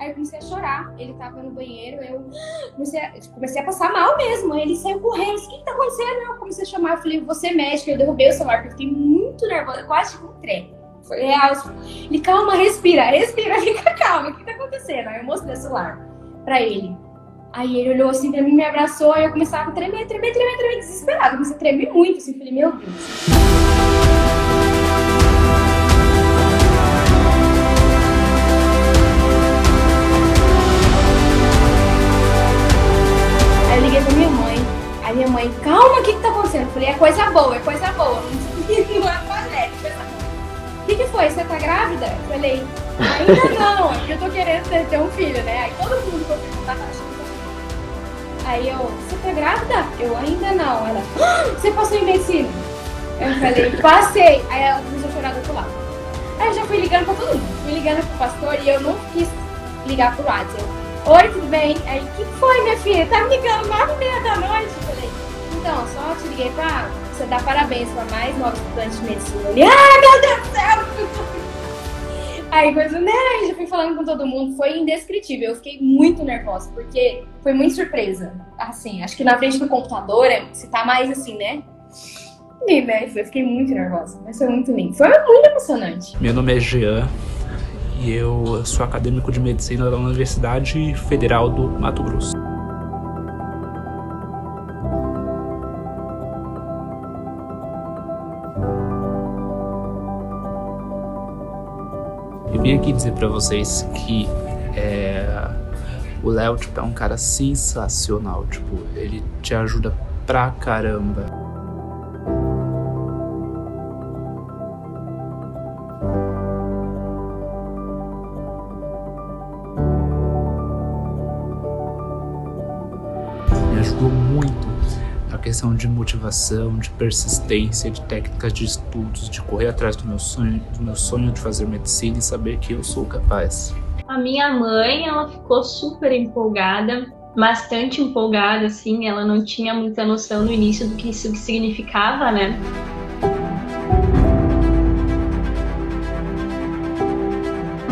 Aí eu comecei a chorar, ele tava no banheiro, eu comecei a passar mal mesmo. Aí ele saiu correndo, o que tá acontecendo? Eu comecei a chamar, eu falei, você é médico, eu derrubei o celular, porque eu fiquei muito nervosa, eu quase tive um trem. Foi real. Ele, calma, respira, fica calma, o que tá acontecendo? Aí eu mostrei o celular pra ele. Aí ele olhou assim pra mim, me abraçou, aí eu começava a tremer, desesperada. Eu comecei a tremer muito, assim, falei, meu Deus. Aí eu liguei pra minha mãe, aí minha mãe, calma, o que tá acontecendo? Eu falei, é coisa boa, não é balé, coisa boa. O que foi? Você tá grávida? Eu falei, ainda não, porque eu tô querendo ter um filho, né? Aí todo mundo que eu perguntar tá achando que eu tô grávida. Aí eu, você tá grávida? Eu, ainda não. Ela, você passou em medicina? Eu falei, passei. Aí ela começou a chorar do outro lado. Aí eu já fui ligando pra todo mundo. Fui ligando pro pastor e eu não quis ligar pro WhatsApp. Oi, tudo bem? Aí, o que foi, minha filha? Tá me ligando 9h30 da noite? Eu falei, então, só te liguei pra você dar parabéns pra mais novos estudantes de medicina. Ele, ai, meu Deus do céu! Aí, coisa, né? Já fui falando com todo mundo, foi indescritível. Eu fiquei muito nervosa, porque foi muito surpresa. Assim, acho que na frente do computador, você tá mais assim, né? E, né? Eu fiquei muito nervosa, mas foi muito lindo. Foi muito emocionante. Meu nome é Jean e eu sou acadêmico de medicina da Universidade Federal do Mato Grosso. Eu vim aqui dizer pra vocês que o Léo, tipo, é um cara sensacional, tipo, ele te ajuda pra caramba. Me ajudou muito a questão de motivação, de persistência, de técnicas de estudos, de correr atrás do meu sonho de fazer medicina e saber que eu sou capaz. A minha mãe, ela ficou super empolgada, bastante empolgada, assim, ela não tinha muita noção no início do que isso significava, né?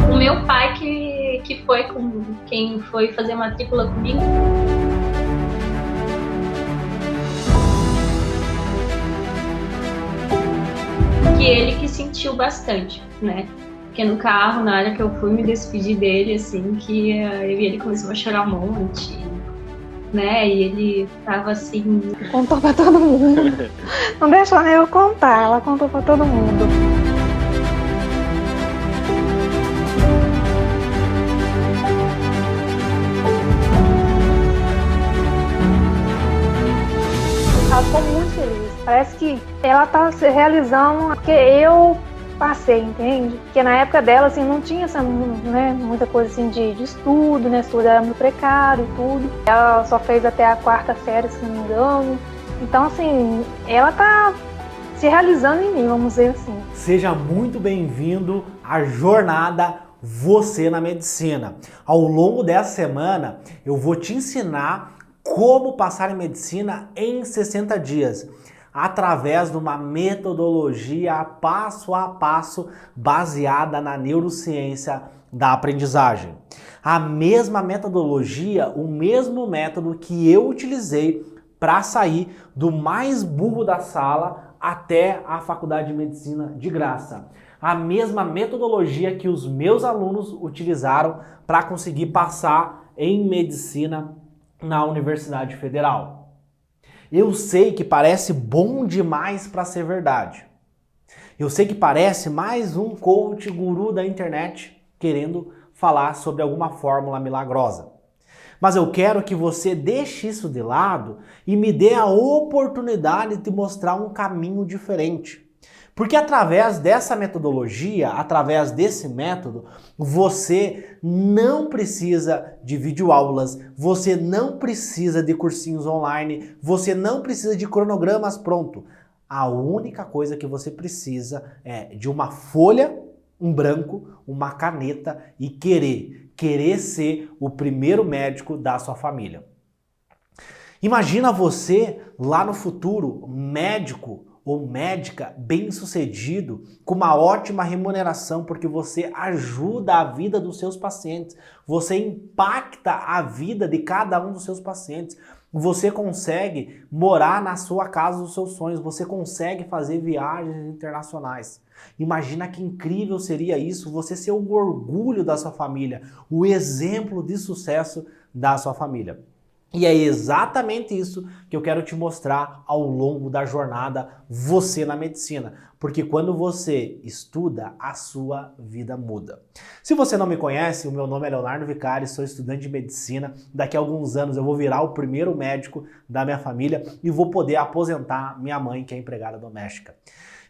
O meu pai, que foi com quem foi fazer matrícula comigo, que ele que sentiu bastante, né? Porque no carro, na hora que eu fui me despedir dele, assim, que eu e ele começou a chorar um monte, né? E ele tava assim... Contou pra todo mundo. Não deixou nem eu contar, ela contou pra todo mundo. Ela ficou muito feliz. Parece que ela tá se realizando porque eu passei, entende? Porque na época dela, assim, não tinha essa, né, muita coisa assim de estudo, né? Estudo era muito precário e tudo. Ela só fez até a 4ª série, se não me engano. Então, assim, ela tá se realizando em mim, vamos dizer assim. Seja muito bem-vindo à jornada Você na Medicina. Ao longo dessa semana, eu vou te ensinar como passar em medicina em 60 dias. Através de uma metodologia passo a passo baseada na neurociência da aprendizagem. A mesma metodologia, o mesmo método que eu utilizei para sair do mais burro da sala até a faculdade de medicina de graça. A mesma metodologia que os meus alunos utilizaram para conseguir passar em medicina na Universidade Federal. Eu sei que parece bom demais para ser verdade. Eu sei que parece mais um coach guru da internet querendo falar sobre alguma fórmula milagrosa. Mas eu quero que você deixe isso de lado e me dê a oportunidade de te mostrar um caminho diferente. Porque através dessa metodologia, através desse método, você não precisa de videoaulas, você não precisa de cursinhos online, você não precisa de cronogramas pronto. A única coisa que você precisa é de uma folha, um branco, uma caneta e querer ser o primeiro médico da sua família. Imagina você lá no futuro, médico, ou médica bem-sucedido, com uma ótima remuneração, porque você ajuda a vida dos seus pacientes, você impacta a vida de cada um dos seus pacientes, você consegue morar na sua casa dos seus sonhos, você consegue fazer viagens internacionais. Imagina que incrível seria isso, você ser o orgulho da sua família, o exemplo de sucesso da sua família. E é exatamente isso que eu quero te mostrar ao longo da jornada Você na Medicina. Porque quando você estuda, a sua vida muda. Se você não me conhece, o meu nome é Leonardo Vicari, sou estudante de medicina. Daqui a alguns anos eu vou virar o primeiro médico da minha família e vou poder aposentar minha mãe, que é empregada doméstica.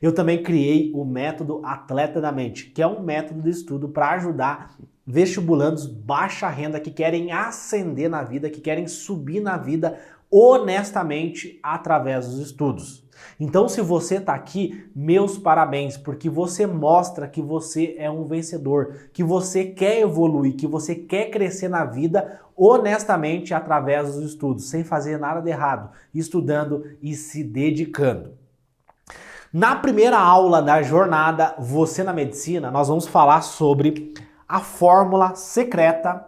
Eu também criei o método Atleta da Mente, que é um método de estudo para ajudar vestibulandos baixa renda que querem ascender na vida, que querem subir na vida honestamente através dos estudos. Então, se você está aqui, meus parabéns, porque você mostra que você é um vencedor, que você quer evoluir, que você quer crescer na vida honestamente através dos estudos, sem fazer nada de errado, estudando e se dedicando. Na primeira aula da jornada Você na Medicina, nós vamos falar sobre a fórmula secreta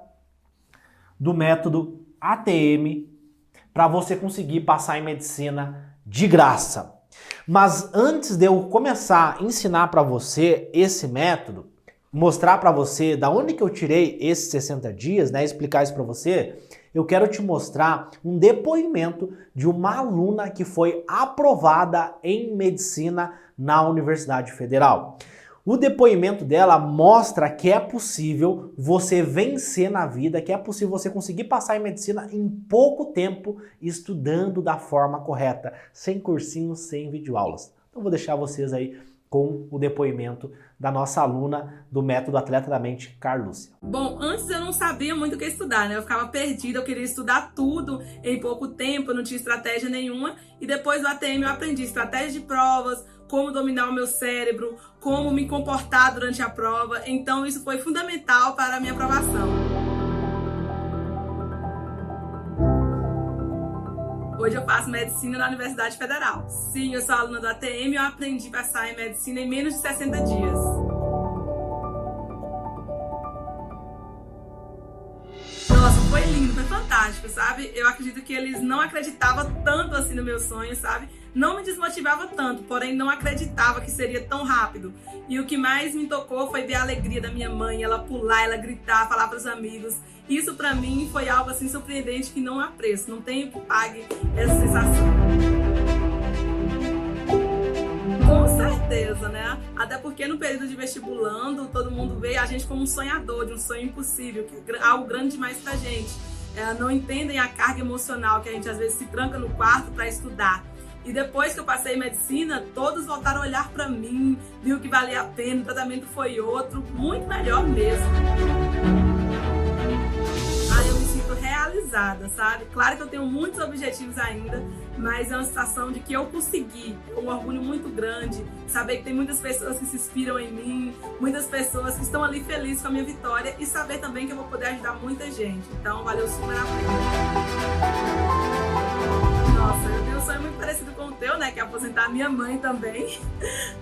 do método ATM para você conseguir passar em medicina de graça. Mas antes de eu começar a ensinar para você esse método, mostrar para você da onde que eu tirei esses 60 dias, né, explicar isso para você, eu quero te mostrar um depoimento de uma aluna que foi aprovada em medicina na Universidade Federal. O depoimento dela mostra que é possível você vencer na vida, que é possível você conseguir passar em medicina em pouco tempo estudando da forma correta, sem cursinhos, sem videoaulas. Então vou deixar vocês aí com o depoimento da nossa aluna do método Atleta da Mente, Carlúcia. Bom, antes eu não sabia muito o que estudar, né? Eu ficava perdida, eu queria estudar tudo em pouco tempo, eu não tinha estratégia nenhuma. E depois do ATM eu aprendi estratégia de provas, como dominar o meu cérebro, como me comportar durante a prova. Então isso foi fundamental para a minha aprovação. Hoje eu faço medicina na Universidade Federal. Sim, eu sou aluna do ATM e eu aprendi a passar em medicina em menos de 60 dias. Nossa, foi lindo, foi fantástico, sabe? Eu acredito que eles não acreditavam tanto assim no meu sonho, sabe? Não me desmotivava tanto, porém não acreditava que seria tão rápido. E o que mais me tocou foi ver a alegria da minha mãe, ela pular, ela gritar, falar para os amigos. Isso pra mim foi algo assim surpreendente que não há preço, não tem o que pague essa sensação. Com certeza, né? Até porque no período de vestibulando, todo mundo vê a gente como um sonhador, de um sonho impossível, que é algo grande demais pra gente. Não entendem a carga emocional que a gente às vezes se tranca no quarto para estudar. E depois que eu passei em medicina, todos voltaram a olhar para mim, viu que valia a pena, o tratamento foi outro, muito melhor mesmo. Aí eu me sinto realizada, sabe? Claro que eu tenho muitos objetivos ainda, mas é uma sensação de que eu consegui, um orgulho muito grande, saber que tem muitas pessoas que se inspiram em mim, muitas pessoas que estão ali felizes com a minha vitória e saber também que eu vou poder ajudar muita gente. Então, valeu super a pena. Nossa, eu tenho um sonho muito parecido com o teu, né? Que é aposentar a minha mãe também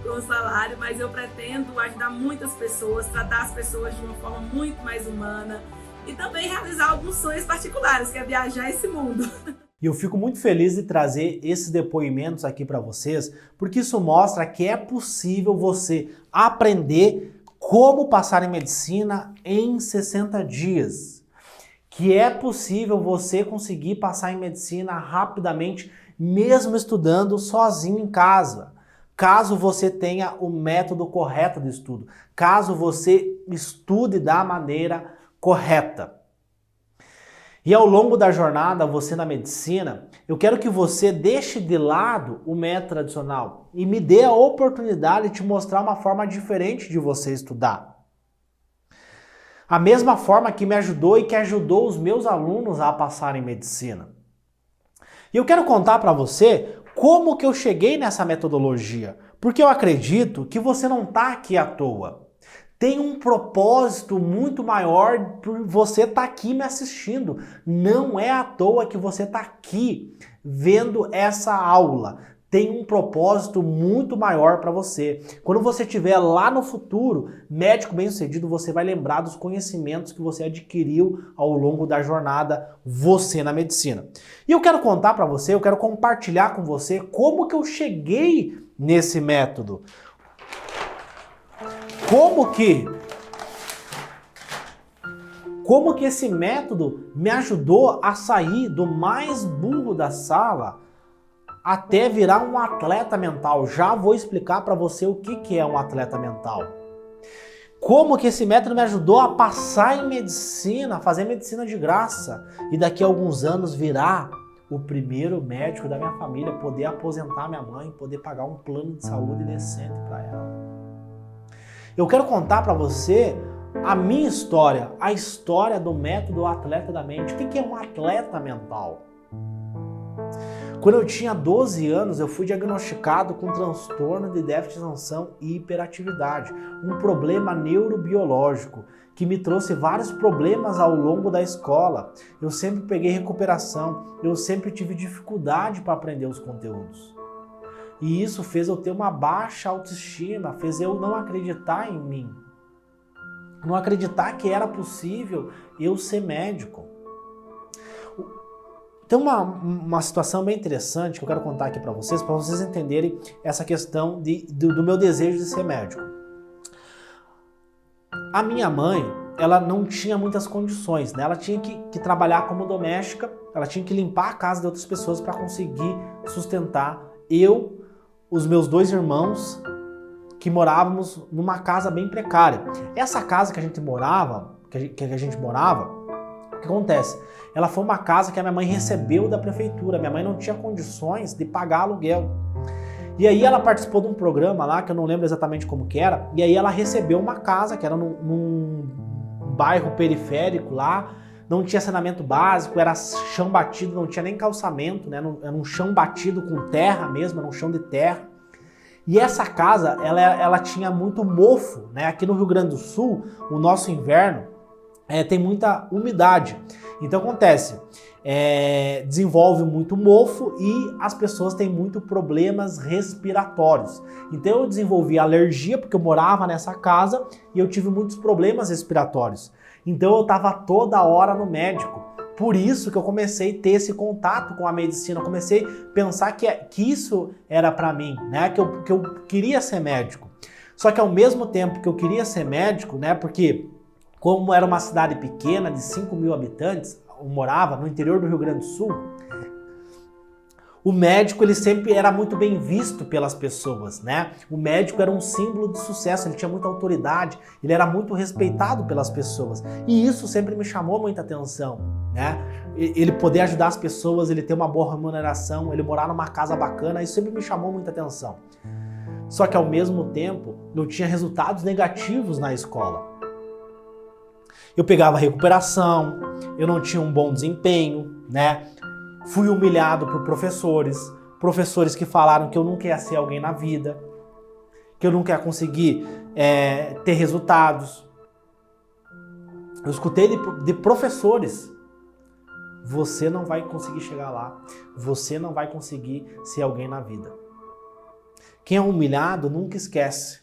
com o salário, mas eu pretendo ajudar muitas pessoas, tratar as pessoas de uma forma muito mais humana e também realizar alguns sonhos particulares, que é viajar esse mundo. E eu fico muito feliz de trazer esses depoimentos aqui para vocês, porque isso mostra que é possível você aprender como passar em medicina em 60 dias. Que é possível você conseguir passar em medicina rapidamente, mesmo estudando sozinho em casa. Caso você tenha o método correto de estudo, caso você estude da maneira correta. E ao longo da jornada Você na Medicina, eu quero que você deixe de lado o método tradicional e me dê a oportunidade de te mostrar uma forma diferente de você estudar. A mesma forma que me ajudou e que ajudou os meus alunos a passarem em medicina. E eu quero contar para você como que eu cheguei nessa metodologia, porque eu acredito que você não está aqui à toa. Tem um propósito muito maior por você estar aqui me assistindo. Não é à toa que você está aqui vendo essa aula. tem um propósito muito maior para você. Quando você estiver lá no futuro, médico bem-sucedido, você vai lembrar dos conhecimentos que você adquiriu ao longo da jornada Você na Medicina. E eu quero contar para você, eu quero compartilhar com você como que eu cheguei nesse método. Como que esse método me ajudou a sair do mais burro da sala até virar um atleta mental. Já vou explicar para você o que é um atleta mental. Como que esse método me ajudou a passar em medicina, a fazer medicina de graça e daqui a alguns anos virar o primeiro médico da minha família, poder aposentar minha mãe, poder pagar um plano de saúde decente para ela. Eu quero contar para você a minha história, a história do método Atleta da Mente. O que é um atleta mental? Quando eu tinha 12 anos, eu fui diagnosticado com transtorno de déficit de atenção e hiperatividade, um problema neurobiológico que me trouxe vários problemas ao longo da escola. Eu sempre peguei recuperação, eu sempre tive dificuldade para aprender os conteúdos. E isso fez eu ter uma baixa autoestima, fez eu não acreditar em mim. Não acreditar que era possível eu ser médico. Tem uma situação bem interessante que eu quero contar aqui para vocês entenderem essa questão do meu desejo de ser médico. A minha mãe, ela não tinha muitas condições, né? Ela tinha que trabalhar como doméstica, ela tinha que limpar a casa de outras pessoas para conseguir sustentar eu, os meus 2 irmãos, que morávamos numa casa bem precária. Essa casa que a gente morava, o que acontece? Ela foi uma casa que a minha mãe recebeu da prefeitura. Minha mãe não tinha condições de pagar aluguel. E aí ela participou de um programa lá, que eu não lembro exatamente como que era, e aí ela recebeu uma casa que era num bairro periférico lá, não tinha saneamento básico, era chão batido, não tinha nem calçamento, né? Era um chão batido com terra mesmo, era um chão de terra. E essa casa, ela tinha muito mofo, né? Aqui no Rio Grande do Sul, o nosso inverno tem muita umidade. Então acontece, desenvolve muito mofo e as pessoas têm muito problemas respiratórios. Então eu desenvolvi alergia porque eu morava nessa casa e eu tive muitos problemas respiratórios. Então eu estava toda hora no médico. Por isso que eu comecei a ter esse contato com a medicina, eu comecei a pensar que isso era para mim, né? Que eu queria ser médico. Só que ao mesmo tempo que eu queria ser médico, né? Porque como era uma cidade pequena de 5 mil habitantes, eu morava no interior do Rio Grande do Sul, o médico ele sempre era muito bem visto pelas pessoas, né? O médico era um símbolo de sucesso, ele tinha muita autoridade, ele era muito respeitado pelas pessoas. E isso sempre me chamou muita atenção, né? Ele poder ajudar as pessoas, ele ter uma boa remuneração, ele morar numa casa bacana, isso sempre me chamou muita atenção. Só que ao mesmo tempo, eu tinha resultados negativos na escola. Eu pegava recuperação, eu não tinha um bom desempenho, né? Fui humilhado por professores que falaram que eu nunca ia ser alguém na vida, que eu nunca ia conseguir ter resultados. Eu escutei de professores: você não vai conseguir chegar lá, você não vai conseguir ser alguém na vida. Quem é humilhado nunca esquece.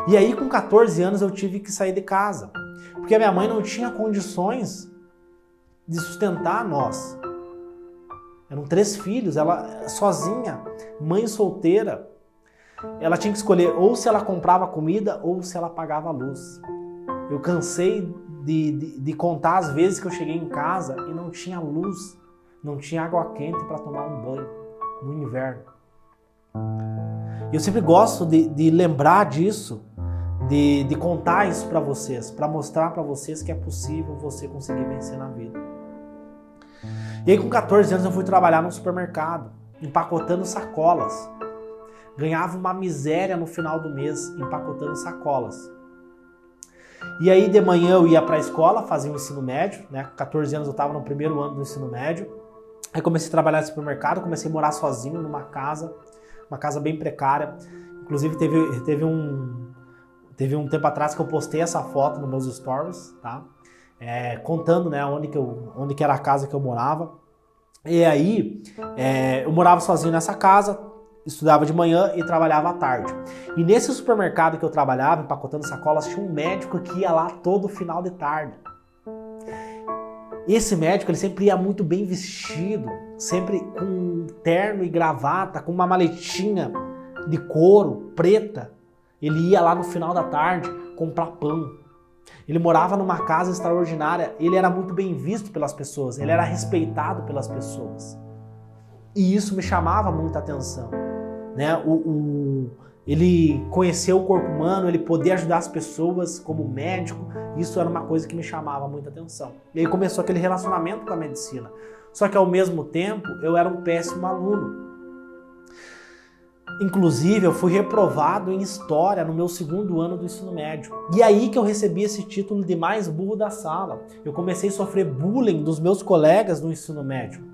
E aí com 14 anos eu tive que sair de casa, porque a minha mãe não tinha condições de sustentar nós. Eram 3 filhos, ela sozinha, mãe solteira. Ela tinha que escolher ou se ela comprava comida ou se ela pagava a luz. Eu cansei de contar as vezes que eu cheguei em casa e não tinha luz, não tinha água quente para tomar um banho no inverno. Eu sempre gosto de lembrar disso, de contar isso para vocês, para mostrar para vocês que é possível você conseguir vencer na vida. E aí com 14 anos eu fui trabalhar no supermercado, empacotando sacolas. Ganhava uma miséria no final do mês, empacotando sacolas. E aí de manhã eu ia para a escola, fazia o ensino médio, né? Com 14 anos eu estava no primeiro ano do ensino médio. Aí comecei a trabalhar no supermercado, comecei a morar sozinho numa casa bem precária. Inclusive teve um tempo atrás que eu postei essa foto nos meus stories, tá? Contando, né, onde que era a casa que eu morava. E aí eu morava sozinho nessa casa, estudava de manhã e trabalhava à tarde. E nesse supermercado que eu trabalhava, empacotando sacolas, tinha um médico que ia lá todo final de tarde. Esse médico, ele sempre ia muito bem vestido, sempre com terno e gravata, com uma maletinha de couro preta. Ele ia lá no final da tarde comprar pão. Ele morava numa casa extraordinária, ele era muito bem visto pelas pessoas, ele era respeitado pelas pessoas. E isso me chamava muita atenção, né? Ele conheceu o corpo humano, ele poder ajudar as pessoas como médico, isso era uma coisa que me chamava muita atenção. E aí começou aquele relacionamento com a medicina. Só que ao mesmo tempo, eu era um péssimo aluno. Inclusive, eu fui reprovado em História no meu 2º ano do ensino médio. E aí que eu recebi esse título de mais burro da sala. Eu comecei a sofrer bullying dos meus colegas do ensino médio.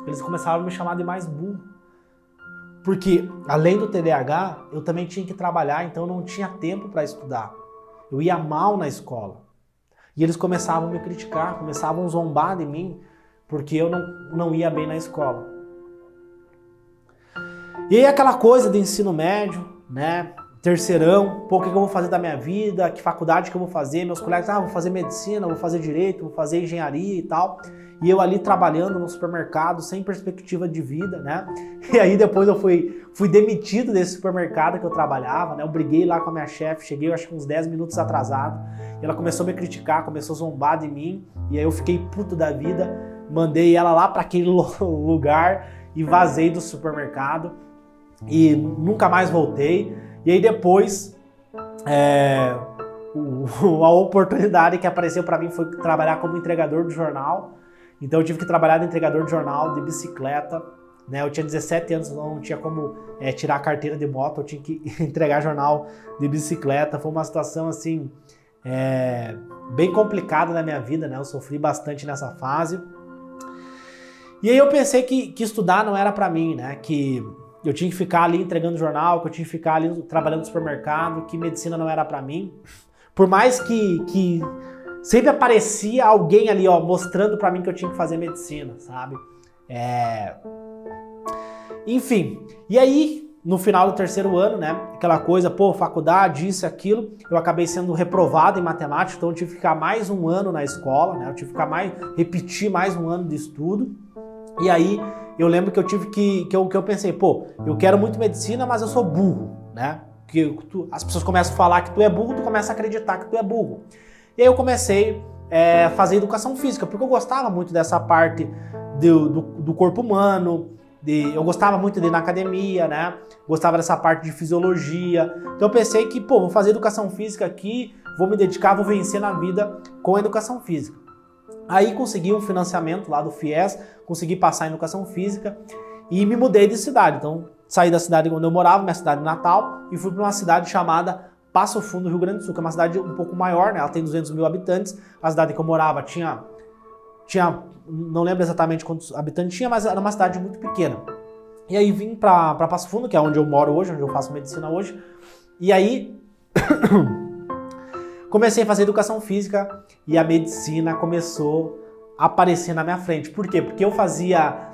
Eles começaram a me chamar de mais burro. Porque, além do TDAH, eu também tinha que trabalhar, então eu não tinha tempo para estudar. Eu ia mal na escola. E eles começavam a me criticar, começavam a zombar de mim, porque eu não ia bem na escola. E aí aquela coisa de ensino médio, né? Terceirão, pô, o que eu vou fazer da minha vida, que faculdade que eu vou fazer, meus colegas, vou fazer medicina, vou fazer direito, vou fazer engenharia e tal. E eu ali trabalhando no supermercado, sem perspectiva de vida, né? E aí depois eu fui demitido desse supermercado que eu trabalhava, né? Eu briguei lá com a minha chefe, cheguei acho que uns 10 minutos atrasado. E ela começou a me criticar, começou a zombar de mim. E aí eu fiquei puto da vida, mandei ela lá para aquele lugar e vazei do supermercado. E nunca mais voltei. E aí depois, a oportunidade que apareceu para mim foi trabalhar como entregador de jornal. Então eu tive que trabalhar de entregador de jornal, de bicicleta, né? Eu tinha 17 anos, então não tinha como tirar a carteira de moto, eu tinha que entregar jornal de bicicleta. Foi uma situação assim, bem complicada na minha vida, né? Eu sofri bastante nessa fase. E aí eu pensei que estudar não era para mim, né? Que eu tinha que ficar ali entregando jornal, que eu tinha que ficar ali trabalhando no supermercado, que medicina não era para mim. Por mais que sempre aparecia alguém ali, ó, mostrando para mim que eu tinha que fazer medicina, sabe? Enfim, e aí, no final do 3º ano, né, aquela coisa, pô, faculdade, isso e aquilo, eu acabei sendo reprovado em matemática, então eu tive que ficar mais um ano na escola, né, eu tive que repetir mais um ano de estudo. E aí, eu lembro que eu tive que eu pensei, pô, eu quero muito medicina, mas eu sou burro, né? Porque as pessoas começam a falar que tu é burro, tu começa a acreditar que tu é burro. E aí eu comecei a fazer educação física, porque eu gostava muito dessa parte do corpo humano, eu gostava muito de ir na academia, né? Gostava dessa parte de fisiologia. Então eu pensei que, pô, vou fazer educação física aqui, vou me dedicar, vou vencer na vida com a educação física. Aí consegui um financiamento lá do FIES, consegui passar em educação física e me mudei de cidade. Então saí da cidade onde eu morava, minha cidade natal, e fui para uma cidade chamada Passo Fundo, Rio Grande do Sul, que é uma cidade um pouco maior, né? Ela tem 200 mil habitantes. A cidade que eu morava tinha, não lembro exatamente quantos habitantes tinha, mas era uma cidade muito pequena. E aí vim para Passo Fundo, que é onde eu moro hoje, onde eu faço medicina hoje. E aí comecei a fazer educação física e a medicina começou a aparecer na minha frente. Por quê? Porque eu fazia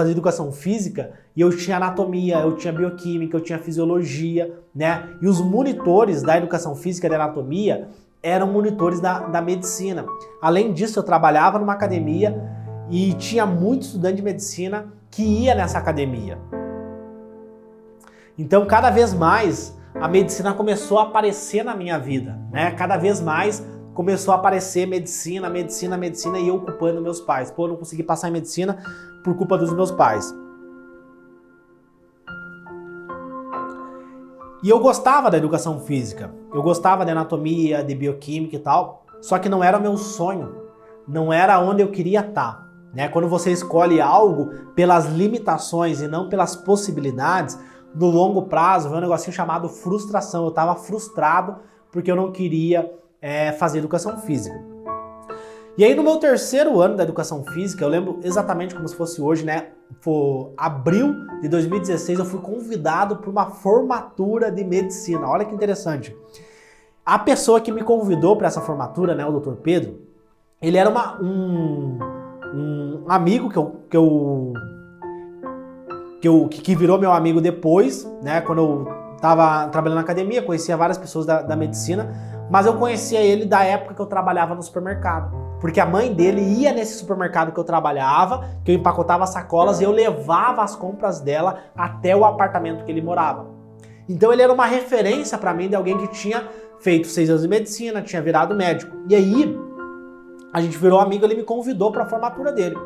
educação física e eu tinha anatomia, eu tinha bioquímica, eu tinha fisiologia, né? E os monitores da educação física e da anatomia eram monitores da medicina. Além disso, eu trabalhava numa academia e tinha muito estudante de medicina que ia nessa academia. Então, cada vez mais, a medicina começou a aparecer na minha vida, né? Cada vez mais começou a aparecer medicina e eu ocupando meus pais. Pô, eu não consegui passar em medicina por culpa dos meus pais. E eu gostava da educação física, eu gostava de anatomia, de bioquímica e tal, só que não era o meu sonho, não era onde eu queria estar, né? Quando você escolhe algo pelas limitações e não pelas possibilidades, no longo prazo vem um negocinho chamado frustração. Eu estava frustrado porque eu não queria fazer educação física. E aí no meu 3º ano da educação física, eu lembro exatamente como se fosse hoje, né? Foi abril de 2016, eu fui convidado para uma formatura de medicina. Olha que interessante. A pessoa que me convidou para essa formatura, né, o Dr. Pedro, ele era um amigo que que virou meu amigo depois, né? Quando eu tava trabalhando na academia, conhecia várias pessoas da medicina, mas eu conhecia ele da época que eu trabalhava no supermercado. Porque a mãe dele ia nesse supermercado que eu trabalhava, que eu empacotava sacolas e eu levava as compras dela até o apartamento que ele morava. Então ele era uma referência para mim de alguém que tinha feito 6 anos de medicina, tinha virado médico. E aí a gente virou amigo, ele me convidou para a formatura dele.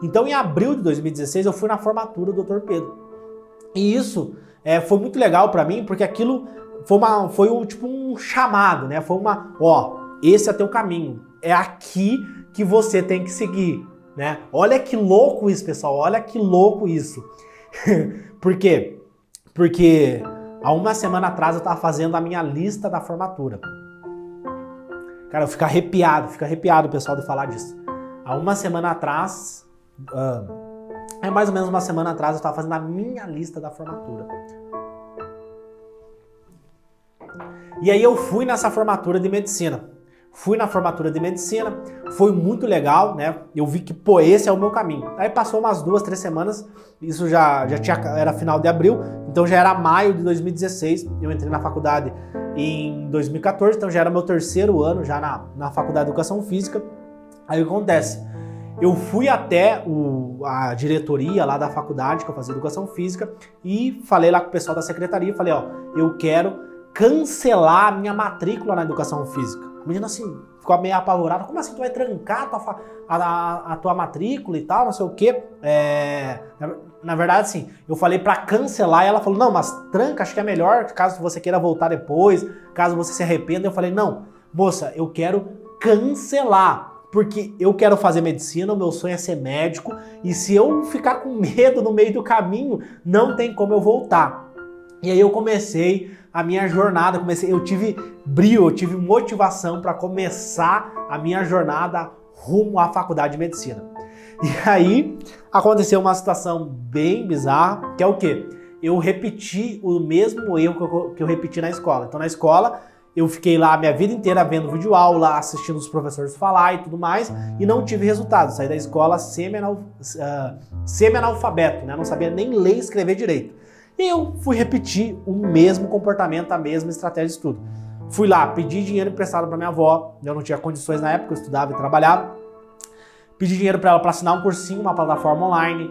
Então em abril de 2016 eu fui na formatura do Dr. Pedro. E isso foi muito legal para mim, porque aquilo foi tipo um chamado, né? Foi esse é teu caminho. É aqui que você tem que seguir, né? Olha que louco isso, pessoal. Olha que louco isso. Por quê? Porque há uma semana atrás eu estava fazendo a minha lista da formatura. Cara, eu fico arrepiado, pessoal, de falar disso. Há uma semana atrás, mais ou menos uma semana atrás, eu estava fazendo a minha lista da formatura. E aí eu fui nessa formatura de medicina. Fui na formatura de medicina, foi muito legal, né? Eu vi que, esse é o meu caminho. Aí passou umas 2, 3 semanas, isso era final de abril, então já era maio de 2016. Eu entrei na faculdade em 2014, então já era meu 3º ano já na faculdade de Educação Física. Aí o que acontece? Eu fui até a diretoria lá da faculdade, que eu fazia Educação Física, e falei lá com o pessoal da secretaria, falei, eu quero cancelar a minha matrícula na Educação Física. A menina assim, ficou meio apavorada. Como assim tu vai trancar a tua matrícula e tal, não sei o quê? Na verdade, assim, eu falei pra cancelar e ela falou, não, mas tranca, acho que é melhor, caso você queira voltar depois, caso você se arrependa. Eu falei, não, moça, eu quero cancelar, porque eu quero fazer medicina, o meu sonho é ser médico, e se eu ficar com medo no meio do caminho, não tem como eu voltar. E aí eu comecei a minha jornada, eu tive brio, eu tive motivação para começar a minha jornada rumo à faculdade de medicina. E aí aconteceu uma situação bem bizarra, que é o quê? Eu repeti o mesmo erro que eu repeti na escola. Então na escola eu fiquei lá a minha vida inteira vendo videoaula, assistindo os professores falar e tudo mais, e não tive resultado. Saí da escola semi-analfabeto, né? Não sabia nem ler e escrever direito. E eu fui repetir o mesmo comportamento, a mesma estratégia de estudo. Fui lá, pedi dinheiro emprestado para minha avó, eu não tinha condições na época, eu estudava e trabalhava. Pedi dinheiro para ela para assinar um cursinho, uma plataforma online.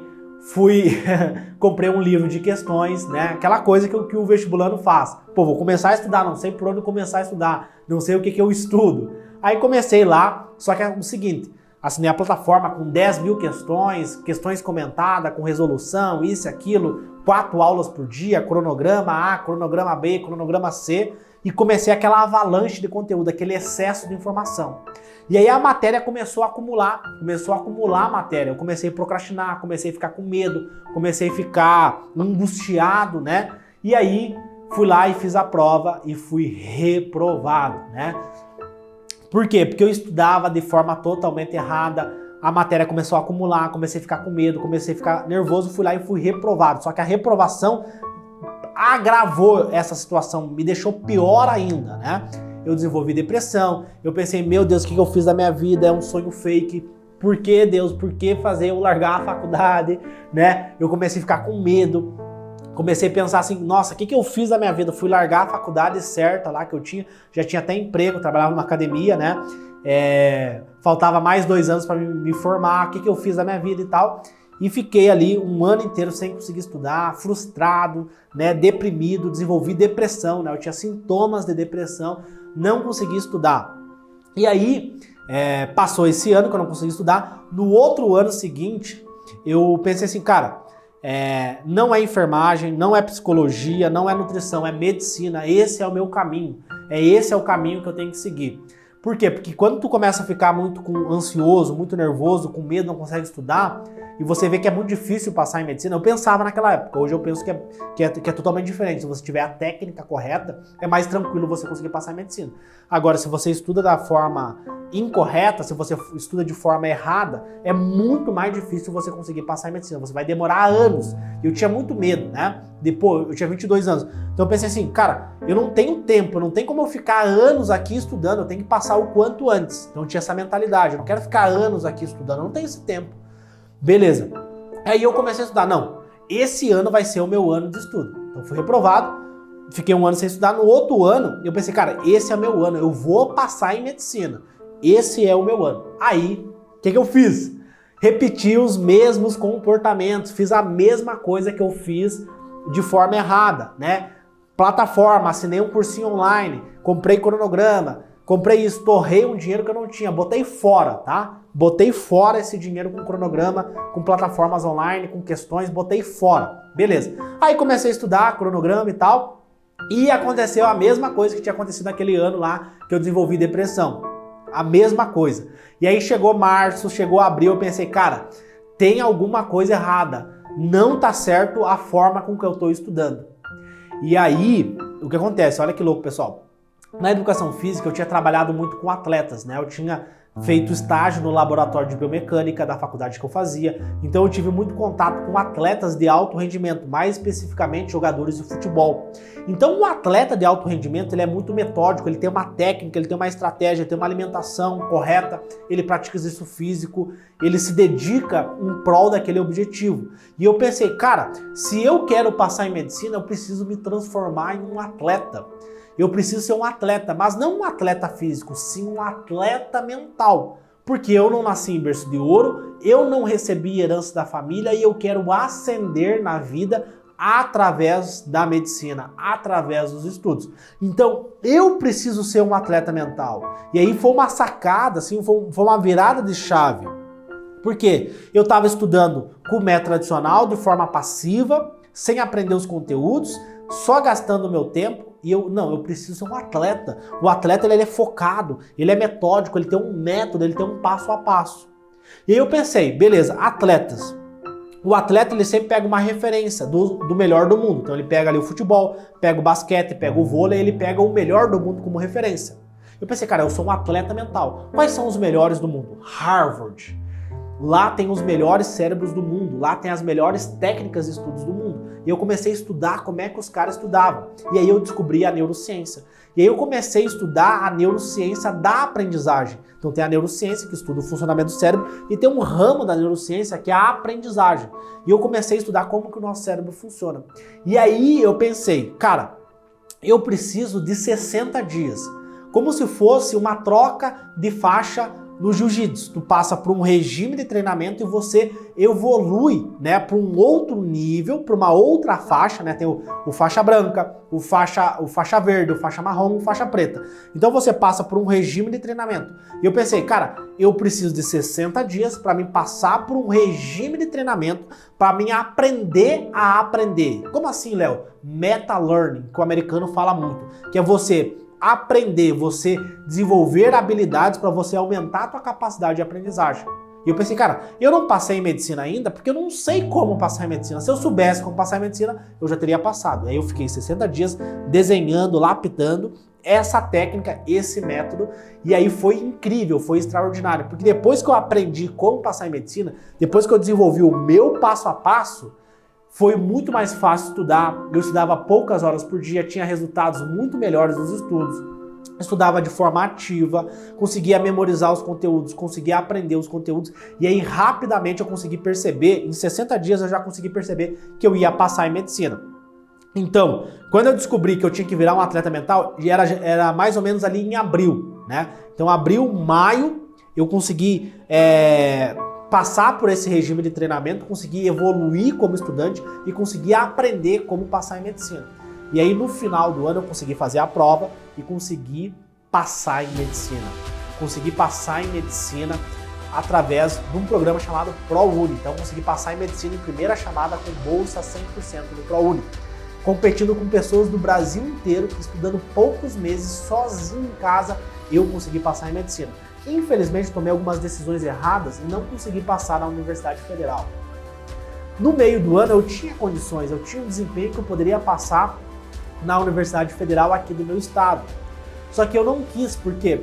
Comprei um livro de questões, né? Aquela coisa que o vestibulando faz. Vou começar a estudar, não sei por onde começar a estudar, não sei o que eu estudo. Aí comecei lá, só que é o seguinte, assinei a plataforma com 10 mil questões comentadas, com resolução, isso, aquilo, 4 aulas por dia, cronograma A, cronograma B, cronograma C, e comecei aquela avalanche de conteúdo, aquele excesso de informação. E aí a matéria começou a acumular a matéria, eu comecei a procrastinar, comecei a ficar com medo, comecei a ficar angustiado, né? E aí fui lá e fiz a prova e fui reprovado, né? Por quê? Porque eu estudava de forma totalmente errada, a matéria começou a acumular, comecei a ficar com medo, comecei a ficar nervoso, fui lá e fui reprovado. Só que a reprovação agravou essa situação, me deixou pior ainda, né? Eu desenvolvi depressão, eu pensei, meu Deus, o que eu fiz da minha vida? É um sonho fake. Por que, Deus? Por que fazer eu largar a faculdade, né? Eu comecei a ficar com medo. Comecei a pensar assim, nossa, o que eu fiz da minha vida? Eu fui largar a faculdade certa lá que eu tinha, já tinha até emprego, trabalhava numa academia, né? Faltava mais 2 anos para me formar, o que eu fiz da minha vida e tal. E fiquei ali um ano inteiro sem conseguir estudar, frustrado, né? Deprimido, desenvolvi depressão, né? Eu tinha sintomas de depressão, não consegui estudar. E aí, passou esse ano que eu não consegui estudar. No outro ano seguinte, eu pensei assim, cara, não é enfermagem, não é psicologia, não é nutrição, é medicina. Esse é o meu caminho. Esse é o caminho que eu tenho que seguir. Por quê? Porque quando tu começa a ficar muito ansioso, muito nervoso, com medo, não consegue estudar, e você vê que é muito difícil passar em medicina, eu pensava naquela época, hoje eu penso que é totalmente diferente. Se você tiver a técnica correta, é mais tranquilo você conseguir passar em medicina. Agora, se você estuda da forma incorreta, se você estuda de forma errada, é muito mais difícil você conseguir passar em medicina. Você vai demorar anos. E eu tinha muito medo, né? Depois, eu tinha 22 anos. Então eu pensei assim, cara, eu não tenho tempo, não tem como eu ficar anos aqui estudando, eu tenho que passar o quanto antes. Então eu tinha essa mentalidade, eu não quero ficar anos aqui estudando, eu não tenho esse tempo. Beleza. Aí eu comecei a estudar, não, esse ano vai ser o meu ano de estudo. Então fui reprovado, fiquei um ano sem estudar. No outro ano, eu pensei, cara, esse é o meu ano, eu vou passar em medicina. Esse é o meu ano. Aí, o que eu fiz? Repeti os mesmos comportamentos, fiz a mesma coisa que eu fiz de forma errada, né? Plataforma, assinei um cursinho online, comprei cronograma, comprei isso, torrei um dinheiro que eu não tinha, botei fora, tá? Botei fora esse dinheiro com cronograma, com plataformas online, com questões, botei fora. Beleza. Aí comecei a estudar cronograma e tal, e aconteceu a mesma coisa que tinha acontecido naquele ano lá que eu desenvolvi depressão. A mesma coisa. E aí chegou março, chegou abril, eu pensei, cara, tem alguma coisa errada. Não tá certo a forma com que eu tô estudando. E aí, o que acontece? Olha que louco, pessoal. Na educação física, eu tinha trabalhado muito com atletas, né? Eu tinha feito estágio no laboratório de biomecânica da faculdade que eu fazia. Então eu tive muito contato com atletas de alto rendimento, mais especificamente jogadores de futebol. Então um atleta de alto rendimento, ele é muito metódico, ele tem uma técnica, ele tem uma estratégia, ele tem uma alimentação correta, ele pratica exercício físico, ele se dedica em prol daquele objetivo. E eu pensei, cara, se eu quero passar em medicina, eu preciso me transformar em um atleta. Eu preciso ser um atleta, mas não um atleta físico, sim um atleta mental. Porque eu não nasci em berço de ouro, eu não recebi herança da família e eu quero ascender na vida através da medicina, através dos estudos. Então, eu preciso ser um atleta mental. E aí foi uma sacada, assim, foi uma virada de chave. Porque eu estava estudando com o método tradicional, de forma passiva, sem aprender os conteúdos, só gastando o meu tempo. E eu preciso ser um atleta. O atleta ele é focado, ele é metódico, ele tem um método, ele tem um passo a passo. E aí eu pensei, beleza, atletas. O atleta ele sempre pega uma referência do melhor do mundo. Então ele pega ali o futebol, pega o basquete, pega o vôlei, ele pega o melhor do mundo como referência. Eu pensei, cara, eu sou um atleta mental. Quais são os melhores do mundo? Harvard. Lá tem os melhores cérebros do mundo, lá tem as melhores técnicas de estudos do mundo. E eu comecei a estudar como é que os caras estudavam. E aí eu descobri a neurociência. E aí eu comecei a estudar a neurociência da aprendizagem. Então tem a neurociência, que estuda o funcionamento do cérebro, e tem um ramo da neurociência que é a aprendizagem. E eu comecei a estudar como que o nosso cérebro funciona. E aí eu pensei, cara, eu preciso de 60 dias. Como se fosse uma troca de faixa no jiu-jitsu. Tu passa por um regime de treinamento e você evolui, né, para um outro nível, para uma outra faixa, né? Tem o faixa branca, o faixa verde, o faixa marrom, o faixa preta. Então você passa por um regime de treinamento. E eu pensei, cara, eu preciso de 60 dias para me passar por um regime de treinamento para mim aprender a aprender. Como assim, Léo? Meta-learning, que o americano fala muito, que é você aprender, você desenvolver habilidades para você aumentar a tua capacidade de aprendizagem. E eu pensei, cara, eu não passei em medicina ainda porque eu não sei como passar em medicina. Se eu soubesse como passar em medicina, eu já teria passado. Aí eu fiquei 60 dias desenhando, lapidando essa técnica, esse método, e aí foi incrível, foi extraordinário, porque depois que eu aprendi como passar em medicina, depois que eu desenvolvi o meu passo a passo, foi muito mais fácil estudar. Eu estudava poucas horas por dia, tinha resultados muito melhores nos estudos, estudava de forma ativa, conseguia memorizar os conteúdos, conseguia aprender os conteúdos, e aí rapidamente eu consegui perceber, em 60 dias eu já consegui perceber que eu ia passar em medicina. Então, quando eu descobri que eu tinha que virar um atleta mental, era mais ou menos ali em abril, né? Então, abril, maio, eu consegui passar por esse regime de treinamento, consegui evoluir como estudante e consegui aprender como passar em medicina. E aí, no final do ano, eu consegui fazer a prova e consegui passar em medicina. Consegui passar em medicina através de um programa chamado ProUni. Então, eu consegui passar em medicina em primeira chamada com bolsa 100% do ProUni. Competindo com pessoas do Brasil inteiro, estudando poucos meses, sozinho em casa, eu consegui passar em medicina. Infelizmente, tomei algumas decisões erradas e não consegui passar na Universidade Federal. No meio do ano, eu tinha condições, eu tinha um desempenho que eu poderia passar na Universidade Federal aqui do meu estado. Só que eu não quis, por quê?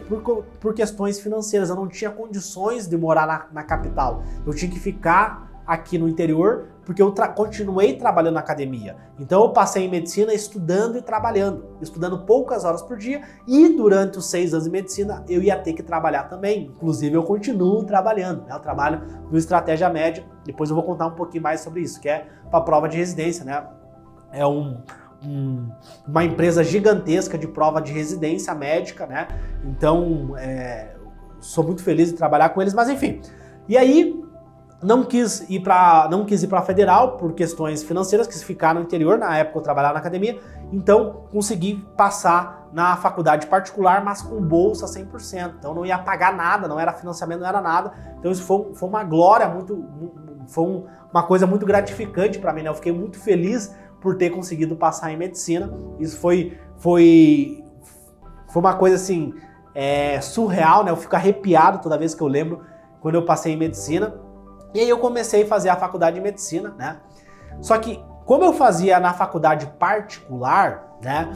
Por questões financeiras, eu não tinha condições de morar na capital. Eu tinha que ficar aqui no interior, porque eu continuei trabalhando na academia. Então eu passei em medicina estudando e trabalhando, estudando poucas horas por dia, e durante os 6 anos de medicina eu ia ter que trabalhar também. Inclusive eu continuo trabalhando, né? Eu trabalho no Estratégia Média, depois eu vou contar um pouquinho mais sobre isso, que é para a prova de residência, né? É uma empresa gigantesca de prova de residência médica, né? Então, sou muito feliz de trabalhar com eles, mas enfim. E aí, não quis ir para federal por questões financeiras, quis ficar no interior, na época eu trabalhava na academia, então consegui passar na faculdade particular, mas com bolsa 100%, então não ia pagar nada, não era financiamento, não era nada, então isso foi uma glória, foi uma coisa muito gratificante para mim, né? Eu fiquei muito feliz por ter conseguido passar em medicina. Isso foi uma coisa assim, surreal, né? Eu fico arrepiado toda vez que eu lembro quando eu passei em medicina. E aí eu comecei a fazer a faculdade de medicina, né? Só que como eu fazia na faculdade particular, né?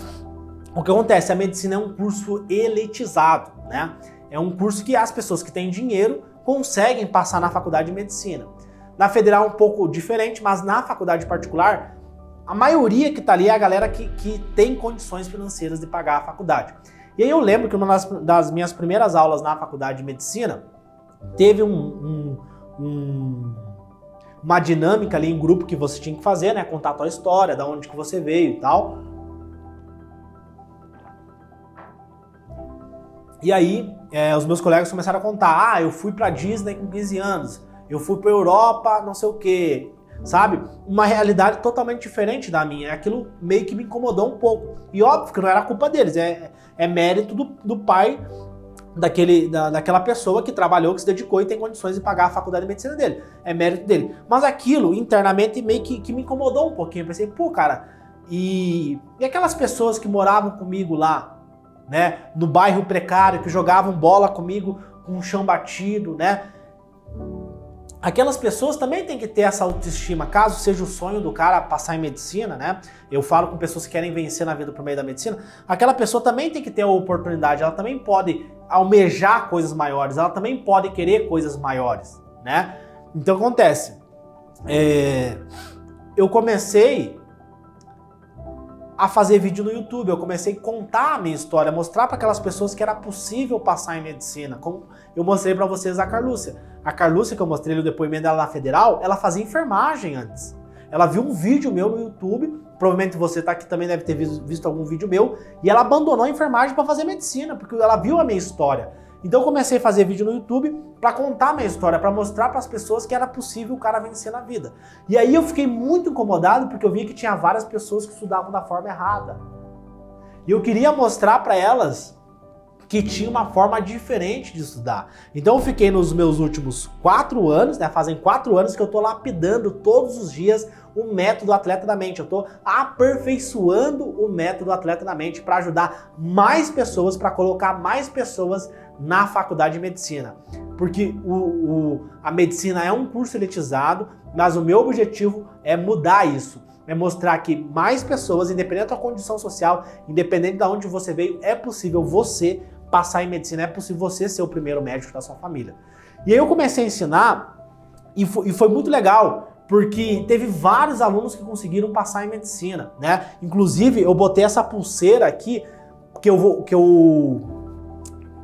O que acontece? A medicina é um curso elitizado, né? É um curso que as pessoas que têm dinheiro conseguem passar na faculdade de medicina. Na federal é um pouco diferente, mas na faculdade particular, a maioria que tá ali é a galera que tem condições financeiras de pagar a faculdade. E aí eu lembro que uma das minhas primeiras aulas na faculdade de medicina, teve uma dinâmica ali em grupo que você tinha que fazer, né? Contar a tua história, da onde que você veio e tal. E aí, os meus colegas começaram a contar, eu fui pra Disney com 15 anos, eu fui pra Europa, não sei o quê. Sabe? Uma realidade totalmente diferente da minha. Aquilo meio que me incomodou um pouco. E óbvio que não era culpa deles, é mérito do pai daquela pessoa que trabalhou, que se dedicou e tem condições de pagar a faculdade de medicina dele. É mérito dele. Mas aquilo, internamente, meio que me incomodou um pouquinho. Eu pensei, pô, cara, e aquelas pessoas que moravam comigo lá, né? No bairro precário, que jogavam bola comigo com o chão batido, né? Aquelas pessoas também têm que ter essa autoestima, caso seja o sonho do cara passar em medicina, né? Eu falo com pessoas que querem vencer na vida por meio da medicina. Aquela pessoa também tem que ter a oportunidade, ela também pode almejar coisas maiores, ela também pode querer coisas maiores, né? Então acontece, eu comecei a fazer vídeo no YouTube, eu comecei a contar a minha história, mostrar para aquelas pessoas que era possível passar em medicina, como eu mostrei para vocês a Carlúcia. A Carlúcia, que eu mostrei o depoimento dela na Federal, ela fazia enfermagem antes. Ela viu um vídeo meu no YouTube, provavelmente você tá aqui também deve ter visto algum vídeo meu, e ela abandonou a enfermagem para fazer medicina, porque ela viu a minha história. Então eu comecei a fazer vídeo no YouTube para contar a minha história, para mostrar para as pessoas que era possível o cara vencer na vida. E aí eu fiquei muito incomodado porque eu via que tinha várias pessoas que estudavam da forma errada. E eu queria mostrar para elas que tinha uma forma diferente de estudar. Então eu fiquei nos meus últimos 4 anos, né? Fazem 4 anos que eu tô lapidando todos os dias o método Atleta da Mente. Eu tô aperfeiçoando o método Atleta da Mente para ajudar mais pessoas, para colocar mais pessoas na faculdade de medicina. Porque a medicina é um curso elitizado, mas o meu objetivo é mudar isso. É mostrar que mais pessoas, independente da condição social, independente de onde você veio, é possível você passar em medicina, é possível você ser o primeiro médico da sua família. E aí eu comecei a ensinar e foi muito legal, porque teve vários alunos que conseguiram passar em medicina, né? Inclusive, eu botei essa pulseira aqui,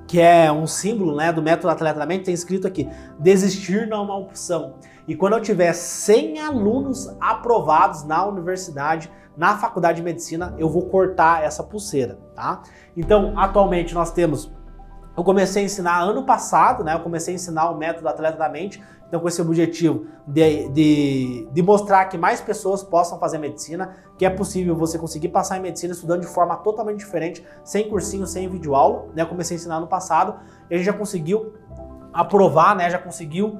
que é um símbolo, né, do método Atleta da Mente, tem escrito aqui, desistir não é uma opção. E quando eu tiver 100 alunos aprovados na universidade, na faculdade de medicina, eu vou cortar essa pulseira, tá? Então, atualmente eu comecei a ensinar ano passado, né? Eu comecei a ensinar o método Atleta da Mente, então com esse objetivo de mostrar que mais pessoas possam fazer medicina, que é possível você conseguir passar em medicina estudando de forma totalmente diferente, sem cursinho, sem videoaula, né? Eu comecei a ensinar ano passado e a gente já conseguiu aprovar, né? Já conseguiu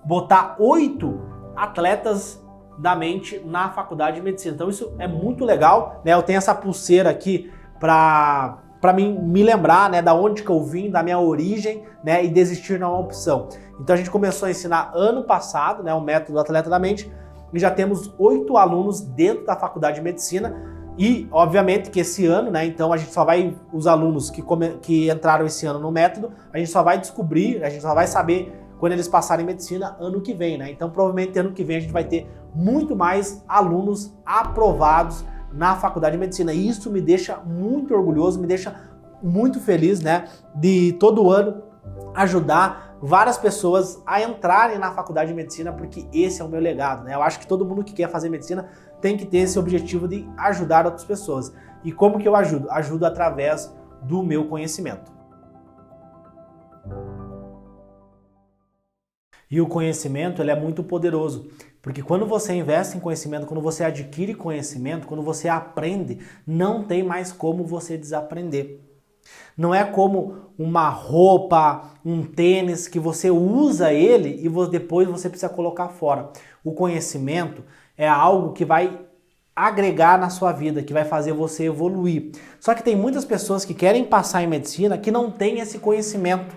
botar 8 atletas da mente na faculdade de medicina. Então isso é muito legal, né? Eu tenho essa pulseira aqui para me lembrar, né, da onde que eu vim, da minha origem, né, e desistir não é uma opção. Então a gente começou a ensinar ano passado, né, o método Atleta da Mente, e já temos 8 alunos dentro da faculdade de medicina. E, obviamente, que esse ano, né, então a gente só vai, os alunos que entraram esse ano no método, a gente só vai descobrir, a gente só vai saber quando eles passarem em medicina ano que vem, né? Então provavelmente ano que vem a gente vai ter muito mais alunos aprovados na faculdade de medicina. E isso me deixa muito orgulhoso, me deixa muito feliz, né? De todo ano ajudar várias pessoas a entrarem na faculdade de medicina, porque esse é o meu legado, né? Eu acho que todo mundo que quer fazer medicina tem que ter esse objetivo de ajudar outras pessoas. E como que eu ajudo? Ajudo através do meu conhecimento. E o conhecimento, ele é muito poderoso, porque quando você investe em conhecimento, quando você adquire conhecimento, quando você aprende, não tem mais como você desaprender. Não é como uma roupa, um tênis que você usa ele e depois você precisa colocar fora. O conhecimento é algo que vai agregar na sua vida, que vai fazer você evoluir. Só que tem muitas pessoas que querem passar em medicina que não têm esse conhecimento.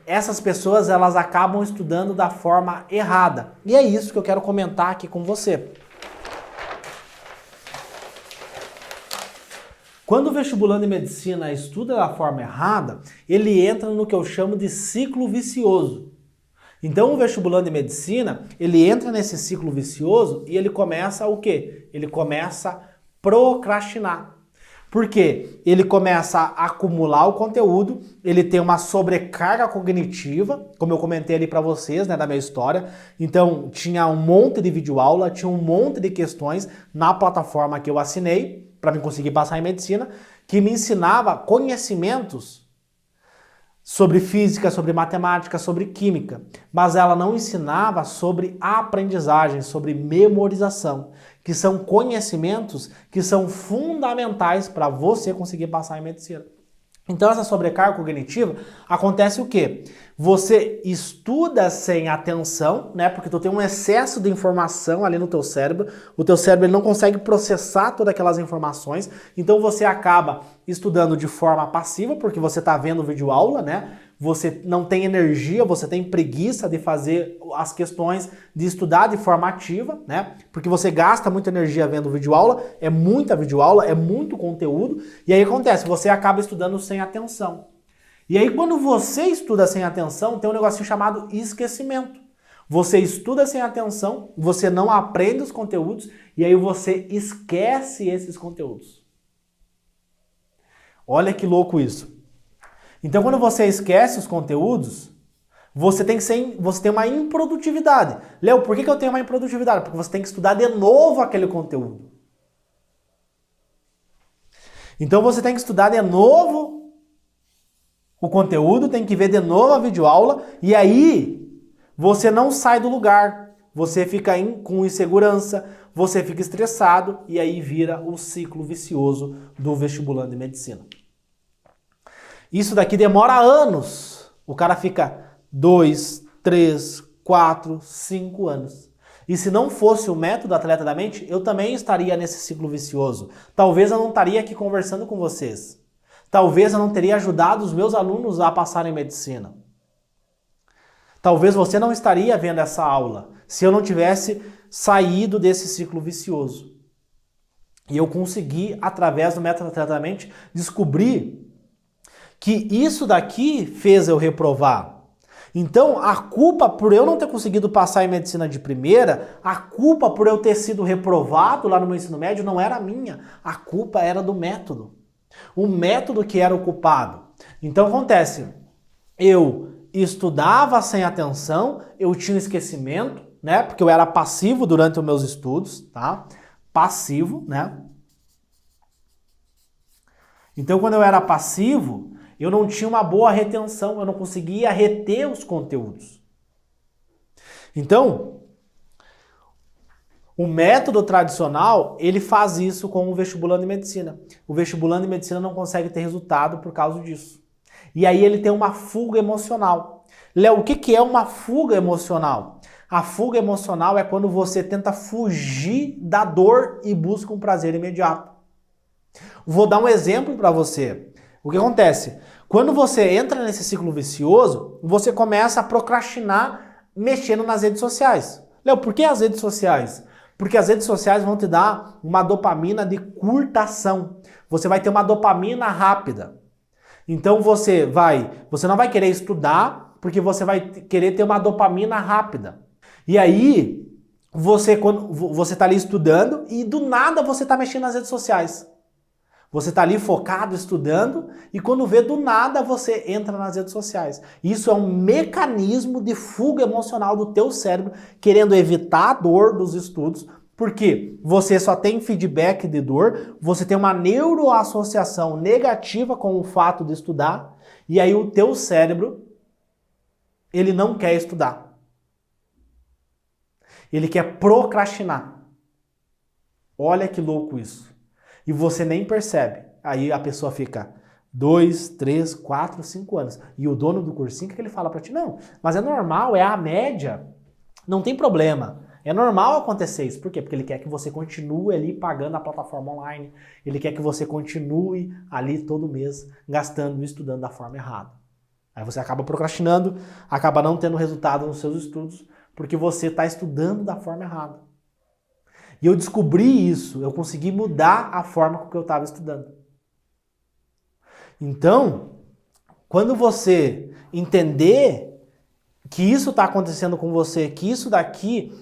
Essas pessoas, elas acabam estudando da forma errada. E é isso que eu quero comentar aqui com você. Quando o vestibulando em medicina estuda da forma errada, ele entra no que eu chamo de ciclo vicioso. Então o vestibulando em medicina, ele entra nesse ciclo vicioso e ele começa o quê? Ele começa a procrastinar. Por quê? Ele começa a acumular o conteúdo, ele tem uma sobrecarga cognitiva, como eu comentei ali para vocês, né, da minha história. Então tinha um monte de videoaula, tinha um monte de questões na plataforma que eu assinei para me conseguir passar em medicina, que me ensinava conhecimentos sobre física, sobre matemática, sobre química, mas ela não ensinava sobre aprendizagem, sobre memorização, que são conhecimentos que são fundamentais para você conseguir passar em medicina. Então essa sobrecarga cognitiva acontece o quê? Você estuda sem atenção, né? Porque tu tem um excesso de informação ali no teu cérebro, o teu cérebro ele não consegue processar todas aquelas informações, então você acaba estudando de forma passiva, porque você está vendo videoaula, né? Você não tem energia, você tem preguiça de fazer as questões, de estudar de forma ativa, né? Porque você gasta muita energia vendo videoaula, é muita videoaula, é muito conteúdo, e aí acontece, você acaba estudando sem atenção. E aí quando você estuda sem atenção, tem um negocinho chamado esquecimento. Você estuda sem atenção, você não aprende os conteúdos, e aí você esquece esses conteúdos. Olha que louco isso. Então, quando você esquece os conteúdos, você tem uma improdutividade. Léo, por que eu tenho uma improdutividade? Porque você tem que estudar de novo aquele conteúdo. Então, você tem que estudar de novo o conteúdo, tem que ver de novo a videoaula, e aí você não sai do lugar. Você fica com insegurança, você fica estressado, e aí vira o ciclo vicioso do vestibulando de medicina. Isso daqui demora anos. O cara fica 2, 3, 4, 5 anos. E se não fosse o método Atleta da Mente, eu também estaria nesse ciclo vicioso. Talvez eu não estaria aqui conversando com vocês. Talvez eu não teria ajudado os meus alunos a passarem medicina. Talvez você não estaria vendo essa aula se eu não tivesse saído desse ciclo vicioso. E eu consegui, através do método Atleta da Mente, descobrir que isso daqui fez eu reprovar. Então, a culpa por eu não ter conseguido passar em medicina de primeira, a culpa por eu ter sido reprovado lá no meu ensino médio não era minha. A culpa era do método. O método que era o culpado. Então, acontece, eu estudava sem atenção, eu tinha esquecimento, né? Porque eu era passivo durante os meus estudos, tá? Passivo, né? Então, quando eu era passivo, eu não tinha uma boa retenção, eu não conseguia reter os conteúdos. Então, o método tradicional, ele faz isso com o vestibulando em medicina. O vestibulando em medicina não consegue ter resultado por causa disso. E aí ele tem uma fuga emocional. Léo, o que é uma fuga emocional? A fuga emocional é quando você tenta fugir da dor e busca um prazer imediato. Vou dar um exemplo para você. O que acontece? Quando você entra nesse ciclo vicioso, você começa a procrastinar mexendo nas redes sociais. Léo, por que as redes sociais? Porque as redes sociais vão te dar uma dopamina de curta ação. Você vai ter uma dopamina rápida. Então você não vai querer estudar porque você vai querer ter uma dopamina rápida. E aí, quando você está ali estudando e do nada você está mexendo nas redes sociais. Você está ali focado, estudando, e quando vê do nada você entra nas redes sociais. Isso é um mecanismo de fuga emocional do teu cérebro, querendo evitar a dor dos estudos, porque você só tem feedback de dor, você tem uma neuroassociação negativa com o fato de estudar, e aí o teu cérebro, ele não quer estudar. Ele quer procrastinar. Olha que louco isso. E você nem percebe. Aí a pessoa fica 2, 3, 4, 5 anos. E o dono do cursinho, o que ele fala pra ti? Não, mas é normal, é a média. Não tem problema. É normal acontecer isso. Por quê? Porque ele quer que você continue ali pagando a plataforma online. Ele quer que você continue ali todo mês gastando e estudando da forma errada. Aí você acaba procrastinando, acaba não tendo resultado nos seus estudos, porque você está estudando da forma errada. E eu descobri isso, eu consegui mudar a forma com que eu estava estudando. Então, quando você entender que isso está acontecendo com você, que isso daqui